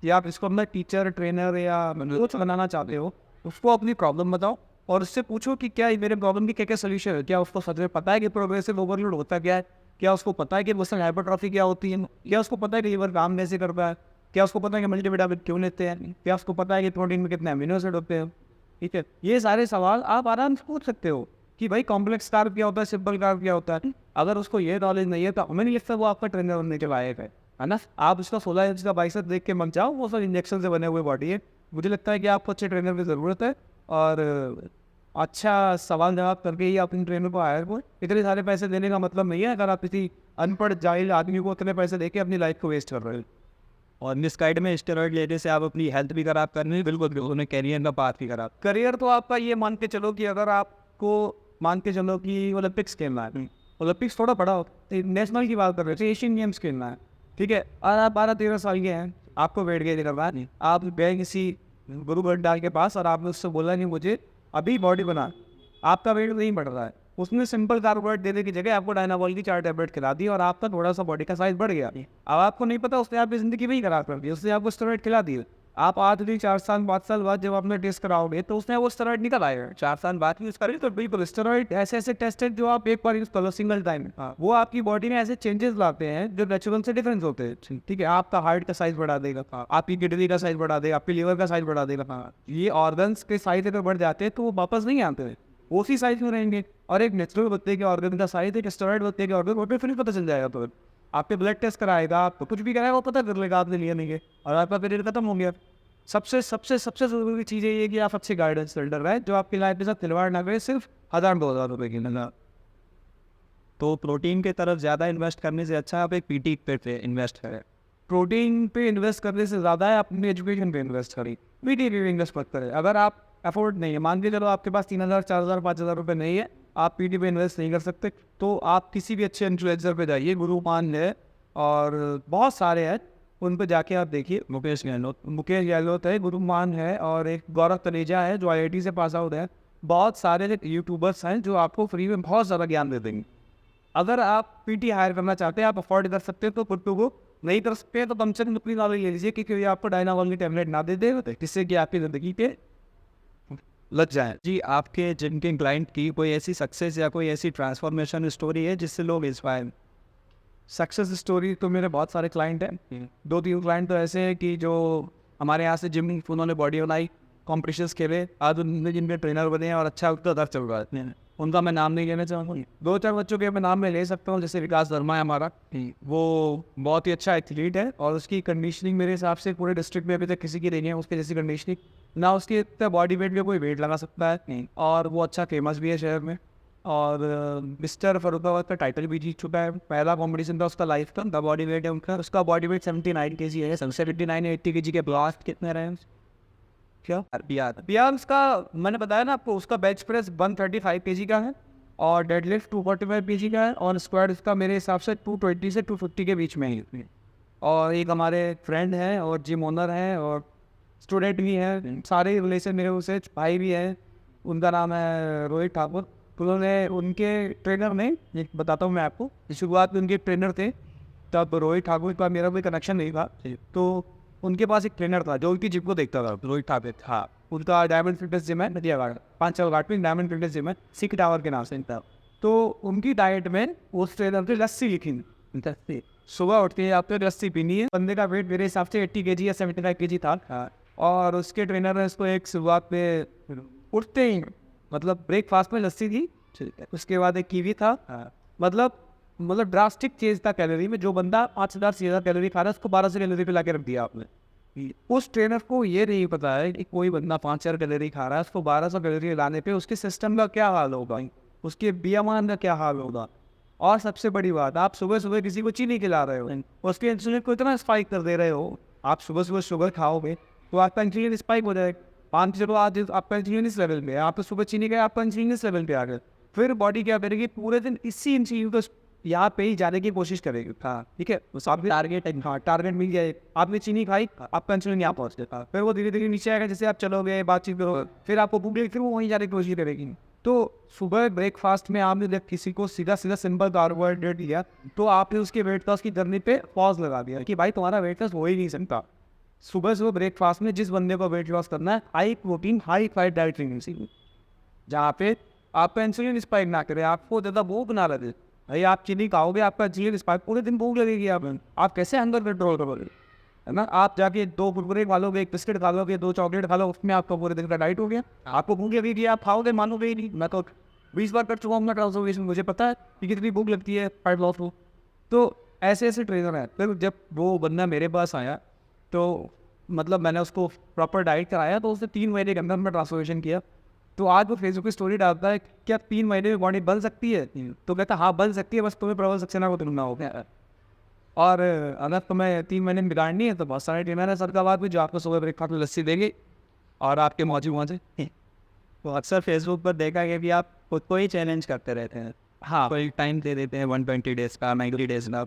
कि आप इसको अपना टीचर, ट्रेनर या कोच बनाना चाहते हो, उसको अपनी प्रॉब्लम बताओ और उससे पूछो कि क्या मेरे प्रॉब्लम की क्या क्या सोल्यूशन है। क्या उसको सच में पता है कि प्रोग्रेसिव ओवरलोड होता क्या है? क्या उसको पता है कि मसल हाइपरट्रॉफी क्या होती है? क्या उसको पता है कि लीवर काम कैसे करता है? क्या उसको पता है कि मल्टीविटामिन क्यों लेते हैं? क्या उसको पता है कि प्रोटीन में कितने अमीनो एसिड होते हैं? ठीक है, ये सारे सवाल आप आराम से पूछ सकते हो कि भाई कॉम्प्लेक्स कार्ब क्या होता है, सिंपल कार्ब क्या होता है। अगर उसको ये नॉलेज नहीं है तो हमें नहीं लगता वो आपका ट्रेनर बनने के लायक है ना। आप उसका 16 इंच का बाइसेप देख के मत जाओ, वो सब इंजेक्शन से बने हुए बॉडी है। मुझे लगता है कि आपको अच्छे ट्रेनर की ज़रूरत है, और अच्छा सवाल जवाब करके ही अपने ट्रेनर को हायर करो। इतने सारे पैसे देने का मतलब नहीं है अगर आप किसी अनपढ़ जाहिल आदमी को इतने पैसे देके अपनी लाइफ को वेस्ट कर रहे हो। और मिस गाइड में स्टेरॉइड लेने से आप अपनी हेल्थ भी खराब कर रहे हैं, बिल्कुल उन्हें कैरियर का पाथ भी खराब। करियर तो आपका ये मान के चलो कि अगर आपको मान के चलो कि ओलंपिक्स खेलना है, ओलंपिक्स थोड़ा बड़ा हो, नेशनल की बात कर रहे थे, एशियन गेम्स खेलना है, ठीक है, और आप 12-13 साल के हैं, आपको वेट गेन करना है, आप गए किसी गुरु भट्टाल के पास और आपने उससे बोला नहीं मुझे अभी बॉडी बना, आपका वेट नहीं बढ़ रहा है, उसने सिंपल कार्बोहाइड्रेट देने की जगह आपको डायनाबॉल की 4 टैबलेट खिला दी और आपका थोड़ा सा बॉडी का साइज बढ़ गया। अब आपको नहीं पता उसने आपकी ज़िंदगी में ही खराब कर दी, उसने आपको स्टेरॉइड खिला दिया। आप आज भी 4 साल 5 साल बाद जब आपने टेस्ट कराओगे तो उसने वो स्टेरॉइड निकल आएगा। 4 साल बाद यूज़ करें तो बिल्कुल स्टेरॉइड ऐसे टेस्ट है जो आप एक बार यूज़ करो सिंगल टाइम, वो आपकी बॉडी में ऐसे चेंजेस लाते हैं जो नेचुरल से डिफरेंस होते हैं, ठीक है। आपका हार्ट का साइज बढ़ा देगा, आपकी किडनी का साइज बढ़ा देगा, आपके लीवर का साइज बढ़ा देगा। ये ऑर्गन्स के साइज अगर बढ़ जाते हैं तो वो वापस नहीं आते हैं, उसी साइज में रहेंगे। और एक नेचुरल बच्चे के ऑर्गन का साइज, एक स्टेरॉइड बच्चे के ऑर्गन, वो फिर नहीं पता चल जाएगा। तो आपके ब्लड टेस्ट कराएगा, आपको कुछ भी कराएगा वो पता कर लेगा आपने लिया नहीं है, और आपका पीरियड खत्म हो गया। सबसे सबसे सबसे ज़रूरी चीज़ ये है कि आप अच्छे गाइडेंस होल्डर रहे जो आपकी लाइफ के साथ खिलवाड़ ना करे सिर्फ 1000-2000 रुपये की लगा। तो प्रोटीन की तरफ ज़्यादा इन्वेस्ट करने से अच्छा आप एक पीटी पे इन्वेस्ट करें। प्रोटीन पे इन्वेस्ट करने से ज़्यादा है अपनी एजुकेशन पे इन्वेस्ट करें, पीटी पे इन्वेस्ट मत करें। अगर आप अफोर्ड नहीं है, मान के चलो आपके पास 3000, 4000, 5000 रुपये नहीं है, आप पीटी पे इन्वेस्ट नहीं कर सकते, तो आप किसी भी अच्छे इन्फ्लुएंसर पे जाइए, गुरुमान है और बहुत सारे हैं, उन पर जाके आप देखिए। मुकेश गहलोत है, गुरुमान है, और एक गौरव तनेजा है जो IIT से पास आउट है। बहुत सारे यूट्यूबर्स हैं जो आपको फ्री में बहुत ज़्यादा ज्ञान दे देंगे। अगर आप पीटी हायर करना चाहते हैं, आप अफोर्ड कर सकते हैं, तो खुद को नहीं कर सकते हैं तो कम से कम अपनी नॉलेज ले लीजिए कि ये आपको डायनाबॉल की टैबलेट ना दे दे जिससे कि आपकी ज़िंदगी पे लग जाए। जी, आपके जिनके क्लाइंट की कोई ऐसी सक्सेस या कोई ऐसी ट्रांसफॉर्मेशन स्टोरी है जिससे लोग इंस्पायर? सक्सेस स्टोरी तो मेरे बहुत सारे क्लाइंट हैं, 2-3 क्लाइंट तो ऐसे हैं कि जो हमारे यहाँ से जिम उन्होंने बॉडी बनाई, कॉम्पिटिशन्स खेले, आज उन्होंने जिनके ट्रेनर बने हैं और अच्छा उनका दर चल रहा है। उनका मैं नाम नहीं लेना चाहूँगा। 2-4 बच्चों के मैं नाम मैं ले सकता हूँ, जैसे विकास वर्मा है हमारा, वो बहुत ही अच्छा एथलीट है और उसकी कंडीशनिंग मेरे हिसाब से पूरे डिस्ट्रिक्ट में अभी तक किसी की नहीं है उसके जैसी कंडीशनिंग। ना उसके इतना बॉडी वेट में कोई वेट लगा सकता है और वो अच्छा फेमस भी है शहर में। और मिस्टर फरुखाबाद का टाइटल भी जीत चुका है। पहला कॉम्पिटिशन था उसका लाइफ का, द बॉडी वेट है उनका, उसका बॉडी वेट 79 kg है। 79 80 kg के ब्लास्ट कितने रहे हैं क्या बियार उसका, मैंने बताया ना आपको, उसका बेंच प्रेस 135 kg का है और डेडलिफ्ट 245 kg का है और स्क्वाड उसका मेरे हिसाब से 220 से 250 के बीच में है। और एक हमारे फ्रेंड हैं और जिम ओनर हैं और स्टूडेंट भी हैं, सारे रिलेशन मेरे उसे भाई भी हैं, उनका नाम है रोहित ठाकुर। उन्होंने उनके ट्रेनर ने, एक बताता हूँ मैं आपको, शुरुआत में उनके ट्रेनर थे, तब रोहित ठाकुर का मेरा कोई कनेक्शन नहीं था, तो उनके पास एक ट्रेनर था जो उनकी जिम को देखता था, रोहित ठाकुर। हाँ, उनका डायमंड फिटनेस जिम है नदियाबाग, 5 घाट में डायमंड फिटनेस जिम है, सिक टावर के नाम से था। तो उनकी डाइट में उस ट्रेनर ने लस्सी लिखी थी, सुबह उठते ही आपने लस्सी पीनी है। बंदे का वेट मेरे हिसाब से 80 kg या 75 kg था और उसके ट्रेनर ने उसको एक शुरुआत में उठते ही मतलब ब्रेकफास्ट में लस्सी थी, उसके बाद एक कीवी था, मतलब ड्रास्टिक चेंज था कैलोरी में। जो बंदा 5000 से ज़्यादा कैलोरी खा रहा है उसको 1200 कैलोरी पे ला के रख दिया आपने। उस ट्रेनर को ये नहीं पता है कि कोई बंदा 5000 कैलोरी खा रहा है, उसको 1200 कैलोरी लाने पे उसके सिस्टम का क्या हाल होगा, उसके बीएमआर का क्या हाल होगा। और सबसे बड़ी बात, आप सुबह सुबह किसी को चीनी खिला रहे हो, उसके इंसुलिन को इतना स्पाइक कर दे रहे हो। आप सुबह सुबह शुगर खाओगे तो आपका इंसुलिन स्पाइक हो जाएगा। मान चलो आज आपका इंसुलिन इस लेवल पे है, आप तो सुबह चीनी खाए, आपका इंसुलिन इस लेवल पे आ गया, फिर बॉडी क्या करेगी, पूरे दिन इसी इंसुलिन को यहाँ पे ही जाने की कोशिश करेगी। हाँ ठीक है, उस आपके टारगेट, हाँ टारगेट मिल जाए, आपने चीनी खाई, आपका इंसुलिन यहाँ पहुँच गया, फिर वो धीरे धीरे नीचे आएगा। जैसे आप चलोगे, बातचीत करोगे, फिर आपको भूख लगी, फिर वो वहीं जाने की कोशिश करेगी। तो सुबह ब्रेकफास्ट में आपने जब किसी को सीधा सीधा सिंपल कार्बोहाइड्रेट दिया तो आपने उसके वेट लॉस की जर्नी पे पॉज लगा दिया कि भाई तुम्हारा वेट लॉस हो ही नहीं सकता। सुबह सुबह ब्रेकफास्ट में जिस बंदे को वेट लॉस करना है, high protein high fat diet लेनी चाहिए, जहाँ पे आपका इंसुलिन स्पाइक ना करे, आपको ज़्यादा भूख ना लगे। भाई आप चीनी खाओगे, आपका इंसुलिन स्पाइक, पूरे दिन भूख लगेगी, आप कैसे हंगर कंट्रोल करोगे, है ना। आप जाके 2 कुरकुरे खा लोगे, 1 बिस्किट खा लोगे, 2 चॉकलेट खा लो, उसमें आपका पूरे दिन का डाइट हो गया। आपको भूख लगेगी, आप खाओगे, मानोगे ही नहीं। मैं तो 20 बार कर चुका हूँ अपना ट्रांसफॉर्मेशन, मुझे पता है कि कितनी भूख लगती है फैट लॉस को। तो ऐसे ऐसे ट्रेनर हैं। फिर जब वो बंदा मेरे पास आया तो मतलब मैंने उसको प्रॉपर डाइट कराया, तो उसने 3 महीने के अंदर में ट्रांसफॉर्मेशन किया। तो आज वो फेसबुक की स्टोरी डालता है, क्या 3 महीने में बॉडी बन सकती है? तो कहता हाँ बन सकती है, बस तुम्हें प्रबल सक्सेना को तुमना होगा। और अगर तुम्हें 3 महीने में बिगाड़नी है तो बहुत सारे ट्रेनर है सरकाबाद में जो आपको सुबह ब्रेकफास्ट में लस्सी देंगे और आपके मौजी मौजे। तो अक्सर फेसबुक पर देखा गया कि आप खुद को ही चैलेंज करते रहते हैं। हाँ, कोई टाइम दे देते हैं 120 डेज का, 90 डेज का,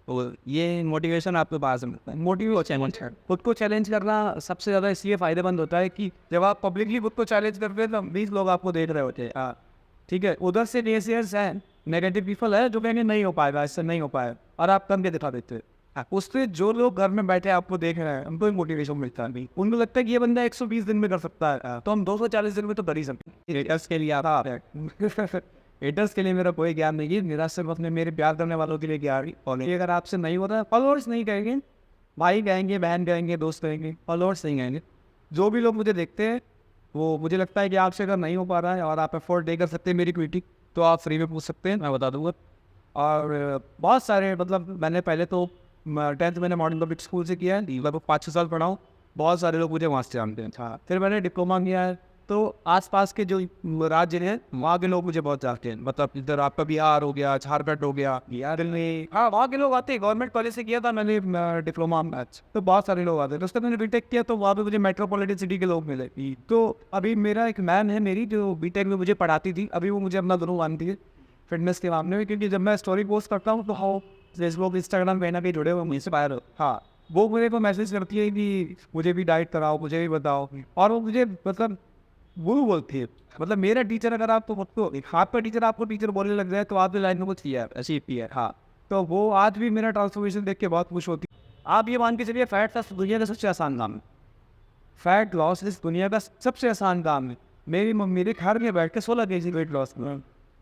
तो ये मोटिवेशन आपके पास है। मोटिवेट चैलेंज, खुद को चैलेंज करना सबसे ज़्यादा इसलिए फ़ायदेमंद होता है कि जब आप पब्लिकली खुद को चैलेंज करते हैं तो 20 लोग आपको देख रहे होते हैं। हाँ ठीक है, उधर से नेसियर्स हैं, नेगेटिव पीपल है जो कहेंगे नहीं हो पाएगा, इससे नहीं हो पाएगा, और आप करके दिखा देते हैं। उससे जो लोग घर में बैठे आपको देख रहे हैं उनको मोटिवेशन मिलता है, उनको लगता है कि ये बंदा 120 दिन में कर सकता है, तो हम 240 दिन में तो कर ही सकते हैं। हेटर्स के लिए आप हेटर्स के लिए मेरा कोई ज्ञान नहीं है, मेरा सिर्फ अपने मेरे प्यार करने वालों के लिए ज्ञान है। और ये अगर आपसे नहीं होता है, फॉलोअर्स नहीं कहेंगे, भाई कहेंगे, बहन कहेंगे, दोस्त कहेंगे, फॉलोअर्स नहीं कहेंगे। जो भी लोग मुझे देखते हैं वो, मुझे लगता है कि आपसे अगर नहीं हो पा रहा है और आप एफोर्ड नहीं कर सकते मेरी क्विटी, तो आप फ्री में पूछ सकते हैं, मैं बता दूंगा। और बहुत सारे, मतलब मैंने पहले तो 10th मैंने मॉडर्न पब्लिक स्कूल से किया है, लगभग 5-6 साल पढ़ा हूँ, बहुत सारे लोग मुझे वहाँ से जानते हैं। हाँ, फिर मैंने डिप्लोमा किया है, तो आसपास के जो राज्य हैं वहाँ के लोग मुझे बहुत जानते हैं। मतलब इधर आपका बिहार हो गया, झारखंड हो गया, बिहार में, हाँ वहाँ के लोग आते हैं। गवर्नमेंट कॉलेज से किया था मैंने डिप्लोमा मैथ्स, तो बहुत सारे लोग आते हैं। उसके बाद मैंने बीटेक किया तो वहाँ पे मुझे मेट्रोपॉलिटन सिटी के लोग मिले। तो अभी मेरा एक मैम है मेरी जो बीटेक में मुझे पढ़ाती थी, अभी वो मुझे अपना गुरु मानती है फिटनेस के मामले में, क्योंकि जब मैं स्टोरी पोस्ट करता हूँ तो हाँ फेसबुक इंस्टाग्राम कहीं ना कहीं जुड़े हुए मुझसे बाहर। हाँ, वो मेरे को मैसेज करती है कि मुझे भी डाइट कराओ, मुझे भी बताओ, और वो मुझे मतलब गुरु बोलती है। मतलब मेरा टीचर अगर आपको आपका टीचर आपको टीचर बोलने लग जाए तो आपकी लाइन में कुछ किया है, ऐसी है। हाँ, तो वो आज भी मेरा ट्रांसफॉर्मेशन देख के बहुत खुश होती है। आप ये मान के चलिए फैट लॉस दुनिया का सबसे आसान काम है, फैट लॉस इस दुनिया का सबसे आसान काम है। मेरे घर में बैठ के 16 kg वेट लॉस किया,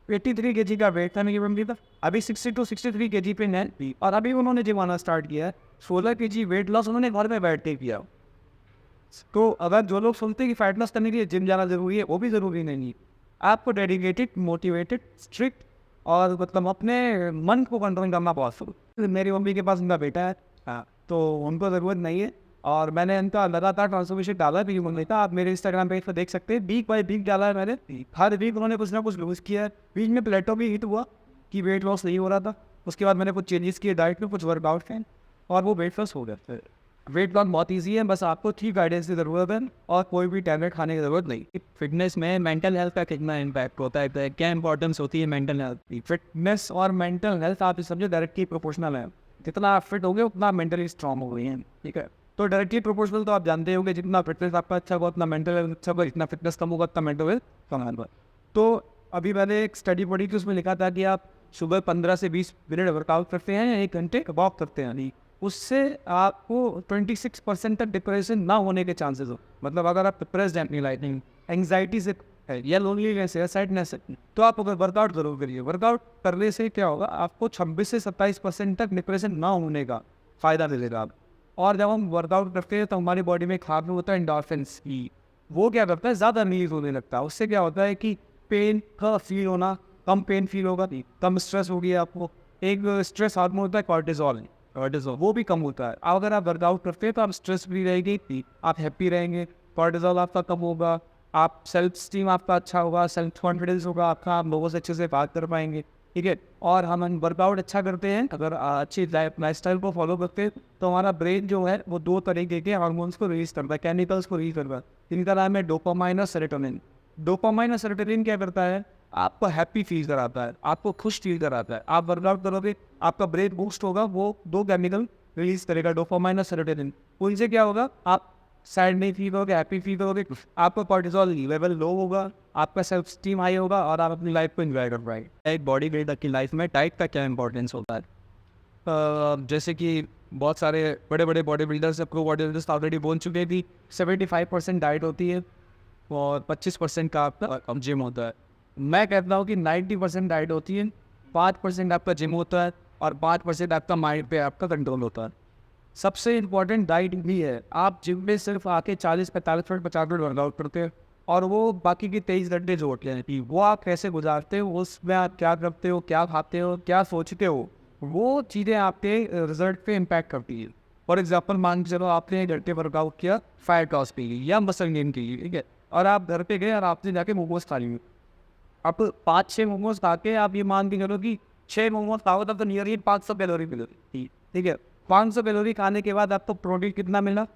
83 kg का वेट था मेरी मम्मी का, अभी 60 to 63 kg पे है, और अभी उन्होंने जिम आना स्टार्ट किया है। 16 kg वेट लॉस उन्होंने घर में बैठ के किया। तो अगर जो लोग सुनते हैं कि फैट लॉस करने के लिए जिम जाना जरूरी है, वो भी ज़रूरी नहीं है। आपको डेडिकेटेड, मोटिवेटेड, स्ट्रिक्ट और मतलब अपने मन को कंट्रोल करना पॉसिबल। मेरी मम्मी के पास उनका बेटा है, हाँ, तो उनको ज़रूरत नहीं है और मैंने उनका लगातार ट्रांसफॉर्मेशन डाला भी मम्मी का। आप मेरे इंस्टाग्राम पेज पर देख सकते हैं, वीक बाय वीक डाला है मैंने। हर वीक उन्होंने कुछ ना कुछ लूज़ किया है। बीच में प्लेटो भी हिट हुआ कि वेट लॉस नहीं हो रहा था। उसके बाद मैंने कुछ चेंजेस किए डाइट में, कुछ वर्कआउट के, और वो वेट लॉस हो गया। वेट लॉस बहुत ईजी है, बस आपको ठीक गाइडेंस की ज़रूरत है और कोई भी टैबलेट खाने की ज़रूरत नहीं। फिटनेस में मेंटल हेल्थ का कितना इम्पैक्ट होता है, तो क्या इंपॉर्टेंस होती है मेंटल हेल्थ की? फिटनेस और मेंटल हेल्थ आप समझो डायरेक्टली प्रोपोर्शनल है। जितना आप फिट होगे उतना मेंटली स्ट्रांग हो गई हैं, ठीक है। तो डायरेक्टली प्रोपोर्शनल तो आप जानते होंगे, जितना फिटनेस आपका अच्छा होगा उतना मेंटल हेल्थ अच्छा होगा, जितना फिटनेस कम होगा उतना मेंटल हेल्थ कम होगा। तो अभी मैंने एक स्टडी पढ़ी थी, उसमें लिखा था कि आप सुबह 15 से 20 मिनट वर्कआउट करते हैं या 1 घंटे वॉक करते हैं, नहीं, उससे आपको 26% तक डिप्रेशन ना होने के चांसेस हो। मतलब अगर आप डिप्रेस्ड हैं अपनी लाइफ में, एंग्जाइटी से है या लोनलीनेस है, सैडनेस है, तो आप अगर वर्कआउट जरूर करिए। वर्कआउट करने से क्या होगा, आपको 26 से 27% तक डिप्रेशन ना होने का फ़ायदा मिलेगा। आप और जब हम वर्कआउट करते हैं तो हमारी बॉडी में खाद में होता है एंडोर्फिन्स, वो क्या करता है, ज़्यादा रिलीज होने लगता है। उससे क्या होता है कि पेन का फील होना, कम पेन फील होगा, कम स्ट्रेस होगी आपको। एक स्ट्रेस हार्मोन होता है कॉर्टिसोल, वो भी कम होता है। अगर आप वर्कआउट करते हैं तो आप स्ट्रेस फ्री रहेगी, आप हैप्पी रहेंगे, कॉर्टिसोल आपका कम होगा, आप सेल्फ स्टीम आपका अच्छा होगा, सेल्फ कॉन्फिडेंस होगा आपका, आप लोगों से अच्छे से बात कर पाएंगे, ठीक है। और हम वर्कआउट अच्छा करते हैं, अगर अच्छी लाइफस्टाइल को फॉलो करते हैं, तो हमारा ब्रेन जो है वो 2 तरीके के हार्मोन्स को रिलीज करता है, केमिकल्स को रिलीज करता है, जिनका नाम है डोपामाइन और सेरोटोनिन। डोपामाइन और सेरोटोनिन क्या करता है, आपको हैप्पी फील कराता है, आपको खुश फील कराता है। आप वर्कआउट करोगे, आपका ब्रेन बूस्ट होगा, वो 2 केमिकल रिलीज करेगा, डोपामाइन और सेरोटोनिन। उनसे क्या होगा, आप सैड नहीं फील करोगे, हैप्पी फील करोगे, आपका कॉर्टिसोल लेवल लो होगा, आपका सेल्फ स्टीम हाई होगा और आप अपनी लाइफ को एंजॉय कर पाएंगे। एक बॉडी बिल्डर की लाइफ में डाइट का क्या इंपॉर्टेंस होता है? जैसे कि बहुत सारे बड़े बड़े body builders, pro body builders already बोल चुके हैं कि 75% डाइट होती है और 25% का आपका जिम होता है। मैं कहता हूँ कि 90% डाइट होती है, 5% आपका जिम होता है और 5% आपका माइंड पे आपका कंट्रोल होता है। सबसे इम्पोर्टेंट डाइट भी है। आप जिम में सिर्फ आके 40-45 मिनट 50 मिनट वर्कआउट करते हैं और वो बाकी की 23 घंटे जो होते हैं वो आप कैसे गुजारते हो, उसमें आप क्या करते हो, क्या खाते हो, क्या सोचते हो, वो चीज़ें आपके रिजल्ट पे इम्पैक्ट करती है। फॉर एग्जाम्पल मान के चलो आपने 1 घंटे वर्कआउट किया फैट लॉस के लिए या मसल गेन के लिए, ठीक है, और आप घर पे गए और आपने जाके मोमोज खा लिए। अब 5-6 मोमोज खा के आप ये मान के चलो कि 6 मोमोज खाओ तब तो नियरली 500 कैलोरी मिलेगी, ठीक है। 500 कैलोरी खाने के बाद आपको प्रोटीन कितना मिला,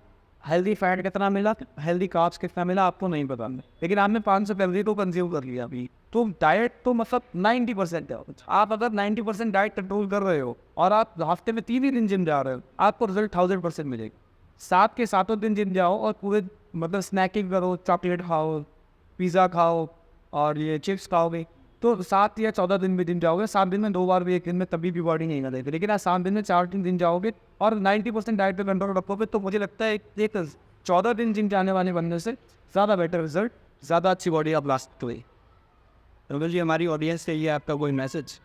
हेल्दी फैट कितना मिला, हेल्दी कार्ब्स कितना मिला, आपको नहीं पता, लेकिन आपने 500 कैलोरी को कंज्यूम कर लिया अभी। तो डाइट तो मतलब 90% है। आप अगर 90% डाइट कंट्रोल कर रहे हो और आप हफ्ते में 3 ही दिन जिम जा रहे हो, आपको रिजल्ट 1000% मिलेगा। 7 के 7 दिन जिम जाओ और पूरे मतलब स्नैकिंग करो, चॉकलेट खाओ, पिज़्ज़ा खाओ और ये चिप्स खाओगे, तो 7 या 14 दिन में जिम जाओगे। 7 दिन में 2 बार भी 1 दिन में तभी भी बॉडी नहीं लगेगी, लेकिन आप 7 दिन में 4 दिन जाओगे और 90% डाइट पे कंट्रोल रखोगे, तो मुझे लगता है एक 14 दिन जिम जाने वाले बंदे से ज़्यादा बेटर रिजल्ट, ज़्यादा अच्छी बॉडी आप ला सकते हो। तो जी हमारी ऑडियंस से ये आपका कोई मैसेज?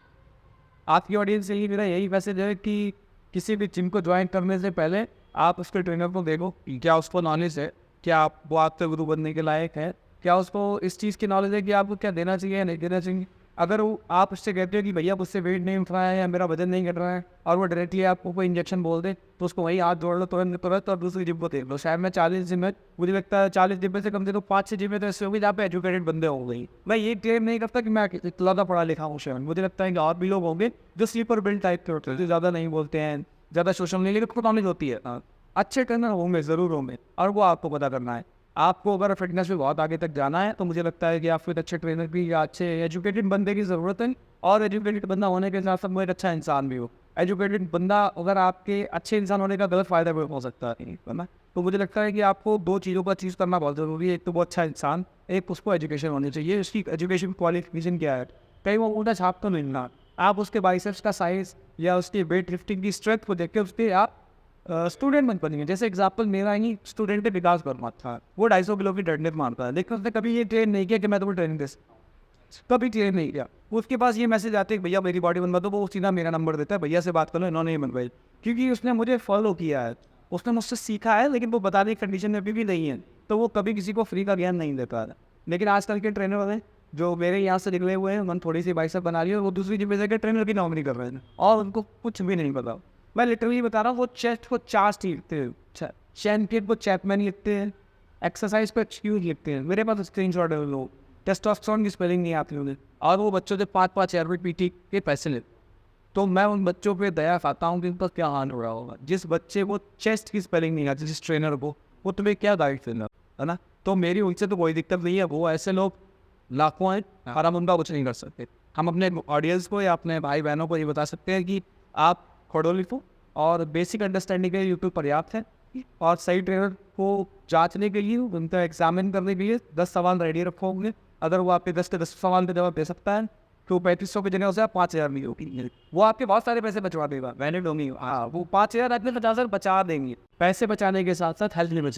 आपकी ऑडियंस से ही मेरा यही मैसेज है कि किसी भी जिम को ज्वाइन करने से पहले आप उसके ट्रेनर को देखो, क्या उसको नॉलेज है, क्या वो आपसे गुरु बनने के लायक है, क्या उसको इस चीज़ की नॉलेज है कि आपको क्या देना चाहिए या नहीं देना चाहिए। अगर वो आप उससे कहते हो कि भैया मुझसे वेट नहीं उठ रहा है या मेरा वजन नहीं घट रहा है और वो डायरेक्टली आपको कोई इंजेक्शन बोल दे, तो उसको वही हाथ जोड़ लो तुरंत और दूसरी जिम को देख लो। शायद मैं 40 जिम है, मुझे लगता है 40 जिम में से कम से कम 5-6 जिम में तो ऐसे होगी जहाँ पे एजुकेटेड बंदे हो गई। मैं ये क्लेम नहीं करता कि मैं ज़्यादा पढ़ा लिखा हूँ, शायद मुझे लगता है कि और भी लोग होंगे जो स्लीपर बिल्ड टाइप के होते हैं, जो ज़्यादा नहीं बोलते हैं, ज़्यादा सोशल नहीं, लेकिन उसको नॉलेज होती है। अच्छे ट्रेनर होंगे, ज़रूर होंगे, और वो आपको पता करना है। आपको अगर फिटनेस में बहुत आगे तक जाना है तो मुझे लगता है कि आपको एक अच्छे ट्रेनर भी या अच्छे एजुकेटेड बंदे की ज़रूरत है, और एजुकेटेड बंदा होने के साथ साथ वो एक अच्छा इंसान भी हो। एजुकेटेड बंदा अगर आपके अच्छे इंसान होने का गलत फ़ायदा भी हो सकता है ना, तो मुझे लगता है कि आपको 2 चीज़ों का चीज़ करना बहुत ज़रूरी है। एक तो वो अच्छा इंसान, एक उसको एजुकेशन होनी चाहिए। उसकी एजुकेशन क्वालिफिकेशन क्या है, कहीं वो उल्टा छाप तो नहीं ना, आप उसके बाइसेप्स का साइज़ या उसकी वेट लिफ्टिंग की स्ट्रेंथ को देख के उसके आप स्टूडेंट बन बनेंगे। जैसे एग्जाम्पल मेरा ही स्टूडेंट है विकास वर्मा था, वो 250 किलो की डेडलिफ्ट मारता है, लेकिन उसने कभी ये ट्रेन नहीं किया कि मैं तुम्हें ट्रेनिंग दे सकता, कभी ट्रेन नहीं किया। उसके पास ये मैसेज आते हैं भैया मेरी बॉडी बनवा दो, वो सीधा मेरा नंबर देता है, भैया से बात कर लो, इन्होंने ये बनवाई, क्योंकि उसने मुझे फॉलो किया है, उसने मुझसे सीखा है, लेकिन वो बताने की कंडीशन में अभी भी नहीं है, तो वो कभी किसी को फ्री का ज्ञान नहीं देता है। लेकिन आजकल के ट्रेनर हैं जो मेरे यहाँ से निकले हुए हैं मन थोड़ी सी बाइसेप बना रही है, वो दूसरी जिम्मे जगह ट्रेनर की नॉमिनी कर रहे हैं और उनको कुछ भी नहीं पता। मैं लिटरली बता रहा हूँ, वो चेस्ट को चास्ट लिखते हैं, चैंपियन को चैपमैन लिखते हैं, एक्सरसाइज को एक्सक्यूज लिखते हैं। मेरे पास स्क्रीन शॉट है, लोग टेस्टोस्टेरोन की स्पेलिंग नहीं आती उन्हें, और वो बच्चों से 5-5 हज़ार पीटी के पैसे लेते। तो मैं उन बच्चों पे दया खाता हूँ कि उन पर क्या हाल हो रहा होगा। जिस बच्चे को चेस्ट की स्पेलिंग नहीं आती, जिस ट्रेनर को, वो तुम्हें क्या गाइड देना, है ना। तो मेरी उनसे तो कोई दिक्कत नहीं है, वो ऐसे लोग लाखों हैं और हम उनका कुछ नहीं कर सकते। हम अपने ऑडियंस को या अपने भाई बहनों को ये बता सकते हैं कि आप खोडो लिखो और बेसिक अंडरस्टैंडिंग के लिए यूट्यूब पर्याप्त है, और सही ट्रेनर को जांचने के लिए, उनका एग्जामिन करने के लिए 10 सवाल रेडी रखो होंगे। अगर वो आपके 10 के 10 सवाल के जवाब दे सकता है तो 3500 की जगह उसे 5,000 में होगी, वो आपके बहुत सारे पैसे बचवा देगा। वैलिड होंगी, हाँ, वो 5,000 आपने 50,000 बचा देंगे। पैसे बचाने के साथ साथ हेल्थ लिमिट